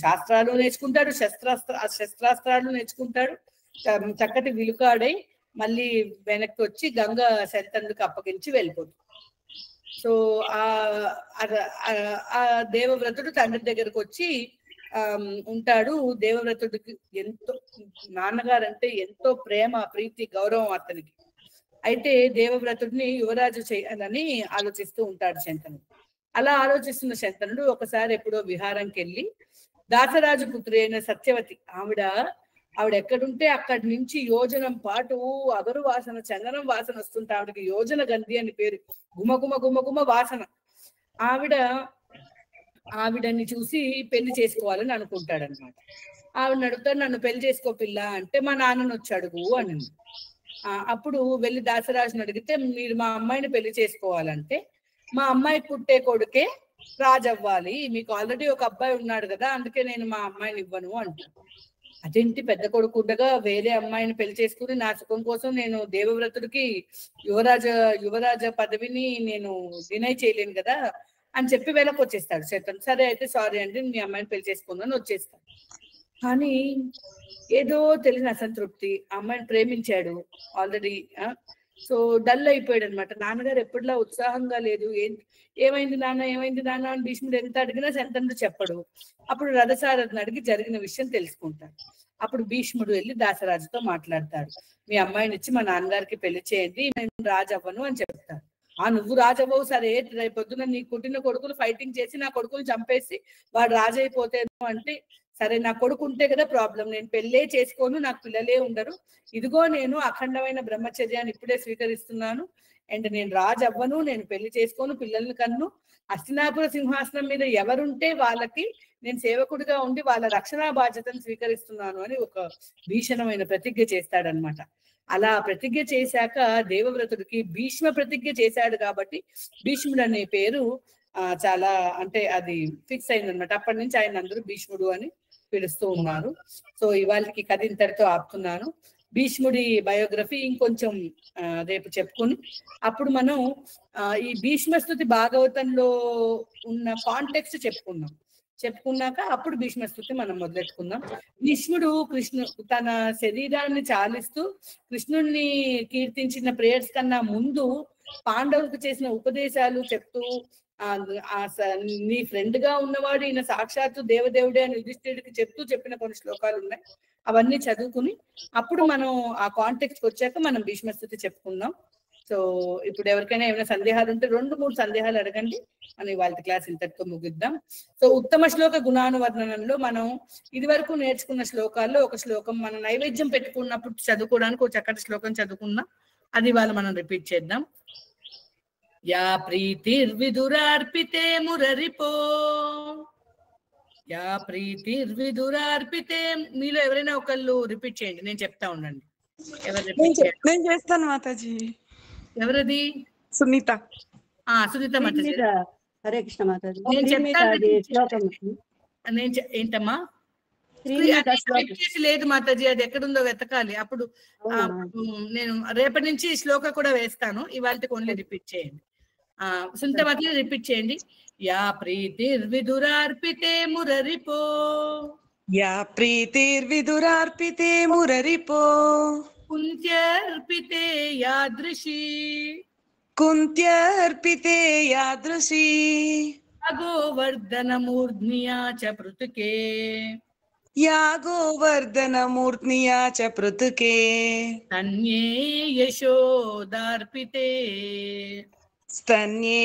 శాస్త్రాలు నేర్చుకుంటాడు, శస్త్రాస్త్రాలు నేర్చుకుంటాడు, చక్కటి విలుకాడై మళ్ళీ వెనక్కి వచ్చి గంగ శంతనుడికి అప్పగించి వెళ్ళిపోతుంది. సో ఆ దేవవ్రతుడు తండ్రి దగ్గరకు వచ్చి ఉంటాడు. దేవవ్రతుడికి ఎంతో నాన్నగారంటే ఎంతో ప్రేమ, ప్రీతి, గౌరవం అతనికి. అయితే దేవవ్రతుడిని యువరాజు చేయాలని ఆలోచిస్తూ ఉంటాడు శంతనుడు. అలా ఆలోచిస్తున్న శంతనుడు ఒకసారి ఎప్పుడో విహారంకి వెళ్ళి దాసరాజు పుత్రి అయిన సత్యవతి ఆవిడ ఎక్కడుంటే అక్కడి నుంచి యోజనం పాటు అగరు వాసన, చందనం వాసన వస్తుంటే ఆవిడకి యోజన గంధి అని పేరు. గుమ గుమ గుమ గుమ వాసన. ఆవిడ ఆవిడని చూసి పెళ్లి చేసుకోవాలని అనుకుంటాడనమాట. ఆవిడని అడుగుతాడు, నన్ను పెళ్లి చేసుకో పిల్ల అంటే, మా నాన్నని వచ్చి అడుగు అనింది. అప్పుడు వెళ్ళి దాసరాజుని అడిగితే, మీరు మా అమ్మాయిని పెళ్లి చేసుకోవాలంటే మా అమ్మాయి పుట్టే కొడుకే రాజు అవ్వాలి, మీకు ఆల్రెడీ ఒక అబ్బాయి ఉన్నాడు కదా, అందుకే నేను మా అమ్మాయిని ఇవ్వను అంటాను. అదేంటి, పెద్ద కొడుకు ఉండగా వేరే అమ్మాయిని పెళ్లి చేసుకుని నా సుఖం కోసం నేను దేవవ్రతుడికి యువరాజ పదవిని నేను డినై చేయలేను కదా అని చెప్పి వెనక్కి వచ్చేస్తాడు శతన్. సరే అయితే సారీ అండి, మీ అమ్మాయిని పెళ్లి చేసుకుందని వచ్చేస్తాడు. కానీ ఏదో తెలియని అసంతృప్తి, ఆ అమ్మాయిని ప్రేమించాడు ఆల్రెడీ. సో డల్ అయిపోయాడు అనమాట. నాన్నగారు ఎప్పటిలా ఉత్సాహంగా లేదు. ఏమైంది నాన్న అని భీష్ముడు ఎంత అడిగినా శంతనుడు చెప్పడు. అప్పుడు రథసారథిని అడిగి జరిగిన విషయం తెలుసుకుంటాడు. అప్పుడు భీష్ముడు వెళ్ళి దాసరాజుతో మాట్లాడతాడు, మీ అమ్మాయిని ఇచ్చి మా నాన్నగారికి పెళ్లి చేయండి, నేను రాజు అవ్వను అని చెప్తాను. నువ్వు రాజవ్వవు, సరే రేపు పొద్దున నీ పుట్టిన కొడుకులు ఫైటింగ్ చేసి నా కొడుకులు చంపేసి వాడు రాజు అయిపోతాను అంటే, సరే నా కొడుకు ఉంటే కదా ప్రాబ్లం, నేను పెళ్ళే చేసుకోను, నాకు పిల్లలే ఉండరు, ఇదిగో నేను అఖండమైన బ్రహ్మచర్యాన్ని ఇప్పుడే స్వీకరిస్తున్నాను, అండ్ నేను రాజు అవ్వను, నేను పెళ్లి చేసుకోను, పిల్లల్ని కన్ను, హస్తినాపుర సింహాసనం మీద ఎవరుంటే వాళ్ళకి నేను సేవకుడిగా ఉండి వాళ్ళ రక్షణ బాధ్యతను స్వీకరిస్తున్నాను అని ఒక భీషణమైన ప్రతిజ్ఞ చేస్తాడనమాట. అలా ప్రతిజ్ఞ చేశాక దేవవ్రతుడికి భీష్మ ప్రతిజ్ఞ చేశాడు కాబట్టి భీష్ముడు అనే పేరు చాలా అంటే అది ఫిక్స్ అయిందనమాట. అప్పటి నుంచి ఆయన అందరూ భీష్ముడు అని పిలుస్తూ ఉన్నారు. సో ఇవాళకి కథ ఇంతటితో ఆపుతున్నాను. భీష్ముడి బయోగ్రఫీ ఇంకొంచెం రేపు చెప్పుకుని అప్పుడు మనం ఈ భీష్మస్తుతి భాగవతంలో ఉన్న కాంటెక్స్ట్ చెప్పుకున్నాక అప్పుడు భీష్మస్తుతి మనం మొదలెట్టుకుందాం. భీష్ముడు తన శరీరాన్ని చాలిస్తూ కృష్ణుడిని కీర్తించిన ప్రేయర్స్ కన్నా ముందు పాండవులకు చేసిన ఉపదేశాలు చెప్తూ నీ ఫ్రెండ్ గా ఉన్నవాడు ఈయన సాక్షాత్తు దేవదేవుడే అని యుధిష్ఠిరుడికి చెప్పిన కొన్ని శ్లోకాలు ఉన్నాయి. అవన్నీ చదువుకుని అప్పుడు మనం ఆ కాంటెక్స్ట్ వచ్చాక మనం భీష్మస్తుతి చెప్పుకుందాం. సో ఇప్పుడు ఎవరికైనా ఏమైనా సందేహాలు ఉంటే 2-3 సందేహాలు అడగండి అని వాళ్ళ క్లాస్ ఇంతటితో ముగిద్దాం. సో ఉత్తమ శ్లోక గుణానువర్ణనంలో మనం ఇది వరకు నేర్చుకున్న శ్లోకాల్లో ఒక శ్లోకం మనం నైవేద్యం పెట్టుకున్నప్పుడు చదువుకోవడానికి ఒక చక్కటి శ్లోకం చదువుకుందాం. అది ఇవాళ మనం రిపీట్ చేద్దాం. యా ప్రీతిర్విదురార్పితే మురరిపో, యా ప్రీతిర్విదురార్పితే. మీలో ఎవరైనా ఒకళ్ళు రిపీట్ చేయండి, నేను చెప్తా ఉండండి. నేను చేస్తాను మాతాజీ. ఎవరది? సునీత. సునీత మాతాజీ. హరే కృష్ణ మాతాజీ. నేను చెప్తాను. ఏంటమ్మా లేదు మాతాజీ, అది ఎక్కడుందో వెతకాలి. అప్పుడు నేను రేపటి నుంచి శ్లోక కూడా వేస్తాను. ఇవాళకి ఓన్లీ రిపీట్ చేయండి. సునీత మాత్రం రిపీట్ చేయండి. యా ప్రీతిర్విదురార్పితే మురరిపో, యా ప్రీతిర్విదురార్పితే మురరిపో, కుంత్యర్పితే యాదృశీ, కుంత్యర్పితే యాదృశీ, గోవర్ధనమూర్ధ్నియా చ పృతుకే, యా గోవర్ధనమూర్ధ్నియా చ పృతుకే, తన్యే యశోదార్పితే, స్తన్యే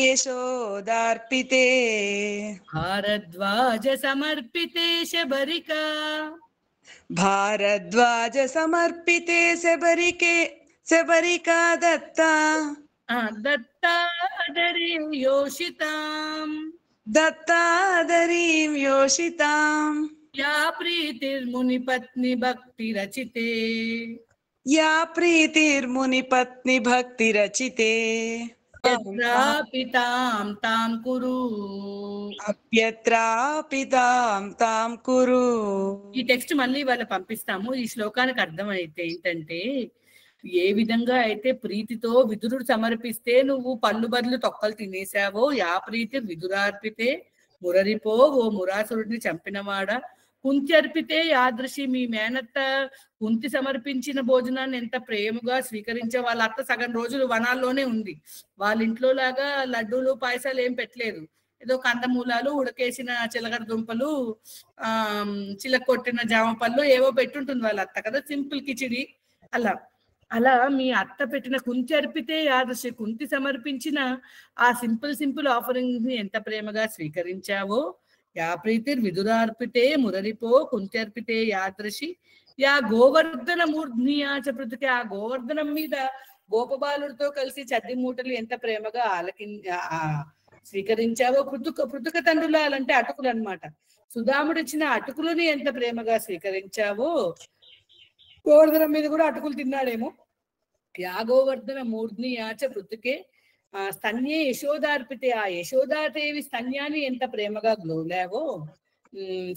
యశోదార్పితే, భారద్వాజ సమర్పితే శబరికా, భారద్వాజ సమర్పితే శబరికా దత్తా, దత్తాదరీం యోషితాం, దత్తాదరీం యోషితాం, యా ప్రీతిర్ముని పత్ని భక్తి రచితే, యా ప్రీతిర్ముని భక్తి రచితే, అప్యత్రాపితాం తాం కురు, అప్యత్రాపితాం తాం కురు. ఈ టెక్స్ట్ మళ్ళీ వాళ్ళు పంపిస్తాము. ఈ శ్లోకానికి అర్థం అయితే ఏంటంటే, ఏ విధంగా అయితే ప్రీతితో విదురుడు సమర్పిస్తే నువ్వు పళ్ళు బదులు తొక్కలు తినేసావో, యా ప్రీతి విదురార్పితే మురరిపో, ఓ మురాసురుడిని చంపినవాడా, కుంతి అర్పితే యాదృశి, మీ మేనత్త కుంతి సమర్పించిన భోజనాన్ని ఎంత ప్రేమగా స్వీకరించే. వాళ్ళ అత్త సగం రోజులు వనాల్లోనే ఉంది, వాళ్ళ ఇంట్లో లాగా లడ్డూలు పాయసాలు ఏం పెట్టలేదు. ఏదో కందమూలాలు, ఉడకేసిన చిలకడ దుంపలు, చిలకొట్టిన జామ పళ్ళు ఏవో పెట్టుంటుంది వాళ్ళ అత్త కదా, సింపుల్ కిచిడి. అలా మీ అత్త పెట్టిన కుంతి అర్పితే యాదృశి, కుంతి సమర్పించిన ఆ సింపుల్ ఆఫరింగ్ ని ఎంత ప్రేమగా స్వీకరించావో. యా ప్రీతిర్ విదురార్పితే మురరిపో, కుంతి అర్పితే యాదృశి, యా గోవర్ధన మూర్ధ్నియా చ పృతుకే, ఆ గోవర్ధనం మీద గోపబాలుడితో కలిసి చద్ది మూటలు ఎంత ప్రేమగా స్వీకరించావో. పృథుక తండ్రులాలంటే అటుకులు అన్నమాట. సుధాముడిచ్చిన అటుకులని ఎంత ప్రేమగా స్వీకరించావో. గోవర్ధనం మీద కూడా అటుకులు తిన్నాడేమో. యాగోవర్ధన మూర్ధ్ని యాచ పృథుకే స్తన్యే యశోదార్పితే, ఆ యశోదాదేవి స్తన్యాన్ని ఎంత ప్రేమగా గ్లోలావో.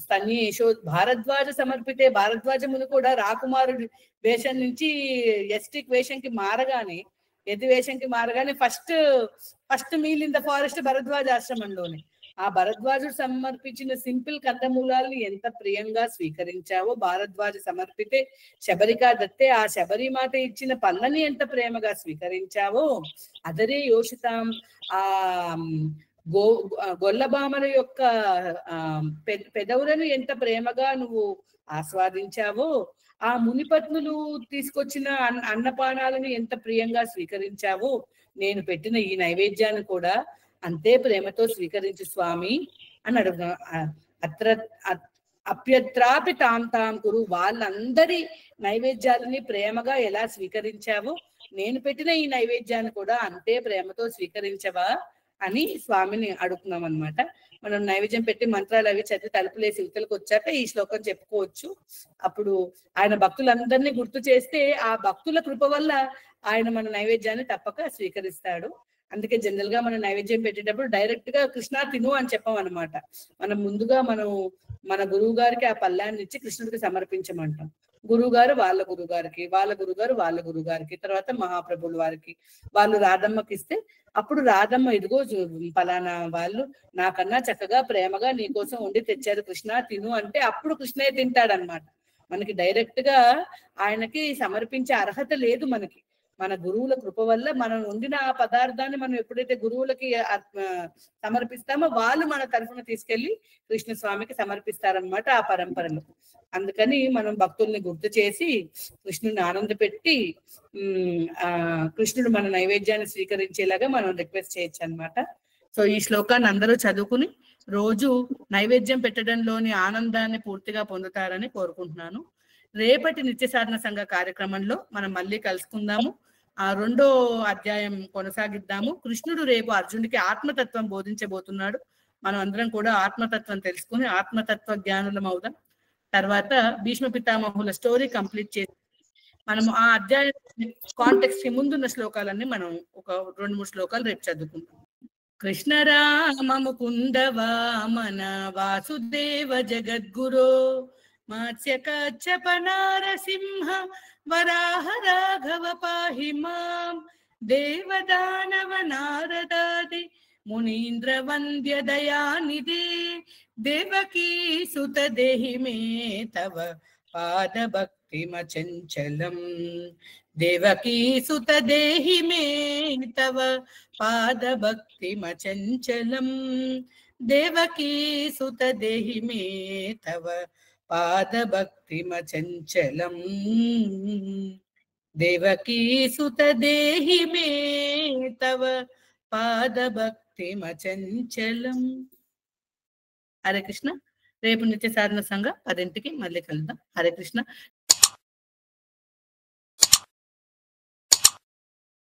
స్తన్యే భారద్వాజ సమర్పితే, భారద్వాజమును కూడా రాకుమారుడి వేషం నుంచి ఎస్టిక్ వేషంకి మారగానే, యతి వేషంకి మారగానే first meal in the forest Bharadwaja ఆశ్రమంలోనే. ఆ భరద్వాజుడు సమర్పించిన సింపుల్ కందమూలాల్ని ఎంత ప్రియంగా స్వీకరించావో. భారద్వాజ సమర్పితే శబరికా దత్తే, ఆ శబరి మాత ఇచ్చిన పళ్ళని ఎంత ప్రేమగా స్వీకరించావో. అదరే యోషితాం, ఆ గొల్లబామల యొక్క పెదవులను ఎంత ప్రేమగా నువ్వు ఆస్వాదించావో. ఆ మునిపత్నులు తీసుకొచ్చిన అన్నపానాలను ఎంత ప్రియంగా స్వీకరించావో. నేను పెట్టిన ఈ నైవేద్యాన్ని కూడా అంతే ప్రేమతో స్వీకరించు స్వామి అని అడుగు. అప్యత్రాపి తాం కురు, వాళ్ళందరి నైవేద్యాలని ప్రేమగా ఎలా స్వీకరించావో నేను పెట్టిన ఈ నైవేద్యాన్ని కూడా అంతే ప్రేమతో స్వీకరించవా అని స్వామిని అడుగుతున్నాం అనమాట. మనం నైవేద్యం పెట్టి మంత్రాలు అవి చదివి తలుపులేసి ఇవతలకు వచ్చాక ఈ శ్లోకం చెప్పుకోవచ్చు. అప్పుడు ఆయన భక్తులందరినీ గుర్తు చేస్తే ఆ భక్తుల కృప వల్ల ఆయన మన నైవేద్యాన్ని తప్పక స్వీకరిస్తాడు. అందుకే జనరల్ గా మనం నైవేద్యం పెట్టేటప్పుడు డైరెక్ట్ గా కృష్ణ తిను అని చెప్పాం అనమాట. మనం ముందుగా మన గురువు గారికి ఆ పళ్ళాన్ని ఇచ్చి కృష్ణుడికి సమర్పించమంటాం. గురువు గారు వాళ్ళ గురువు గారికి, వాళ్ళ గురుగారు వాళ్ళ గురువు గారికి, తర్వాత మహాప్రభువుల వారికి, వాళ్ళు రాధమ్మకి ఇస్తే అప్పుడు రాధమ్మ ఇదిగో ఫలానా వాళ్ళు నాకన్నా చక్కగా ప్రేమగా నీకోసం వండి తెచ్చారు కృష్ణ తిను అంటే అప్పుడు కృష్ణయ్య తింటాడనమాట. మనకి డైరెక్ట్ గా ఆయనకి సమర్పించే అర్హత లేదు మనకి. మన గురువుల కృప వల్ల మనం వండిన ఆ పదార్థాన్ని మనం ఎప్పుడైతే గురువులకి సమర్పిస్తామో వాళ్ళు మన తరఫున తీసుకెళ్లి కృష్ణస్వామికి సమర్పిస్తారనమాట ఆ పరంపరలో. అందుకని మనం భక్తుల్ని గుర్తు చేసి కృష్ణుని ఆనంద పెట్టి కృష్ణుడు మన నైవేద్యాన్ని స్వీకరించేలాగా మనం రిక్వెస్ట్ చేయొచ్చు అనమాట. సో ఈ శ్లోకాన్ని అందరూ చదువుకుని రోజు నైవేద్యం పెట్టడంలోని ఆనందాన్ని పూర్తిగా పొందుతారని కోరుకుంటున్నాను. రేపటి నిత్య సాధన సంఘ కార్యక్రమంలో మనం మళ్ళీ కలుసుకుందాము. ఆ 2వ అధ్యాయం కొనసాగిద్దాము. కృష్ణుడు రేపు అర్జునుడికి ఆత్మతత్వం బోధించబోతున్నాడు. మనం అందరం కూడా ఆత్మతత్వం తెలుసుకుని ఆత్మతత్వ జ్ఞానులం అవుదాం. తర్వాత భీష్మ పితామహుల స్టోరీ కంప్లీట్ చేసి మనం ఆ అధ్యాయం కాంటెక్స్ట్ కి ముందున్న శ్లోకాలన్నీ మనం ఒక 2-3 శ్లోకాలు రేపు చదువుకుంటాం. కృష్ణ రామ ముకుంద వామన వాసుదేవ జగద్గురో మాత్స్య కచ్చప నారసింహ వరాహ రాఘవ పాహి మాం దేవదానవ నారదాది మునీంద్ర వంద్య దయానిధి దేవకీ సుత దేహి మే తవ పాద భక్తిమచంచలం దేవకీ సుత దేహి మే తవ పాద భక్తిమచంచలం దేవకీ సుత దేహి మే తవ పాద భక్తిమచంచలం దేవకీ సుత దేహి మే తవ పాద భక్తిమచంచలం. హరే కృష్ణ. రేపు నిత్య సాధన సంఘ 10ంటికి మళ్ళీ కలుద్దాం. హరే కృష్ణ.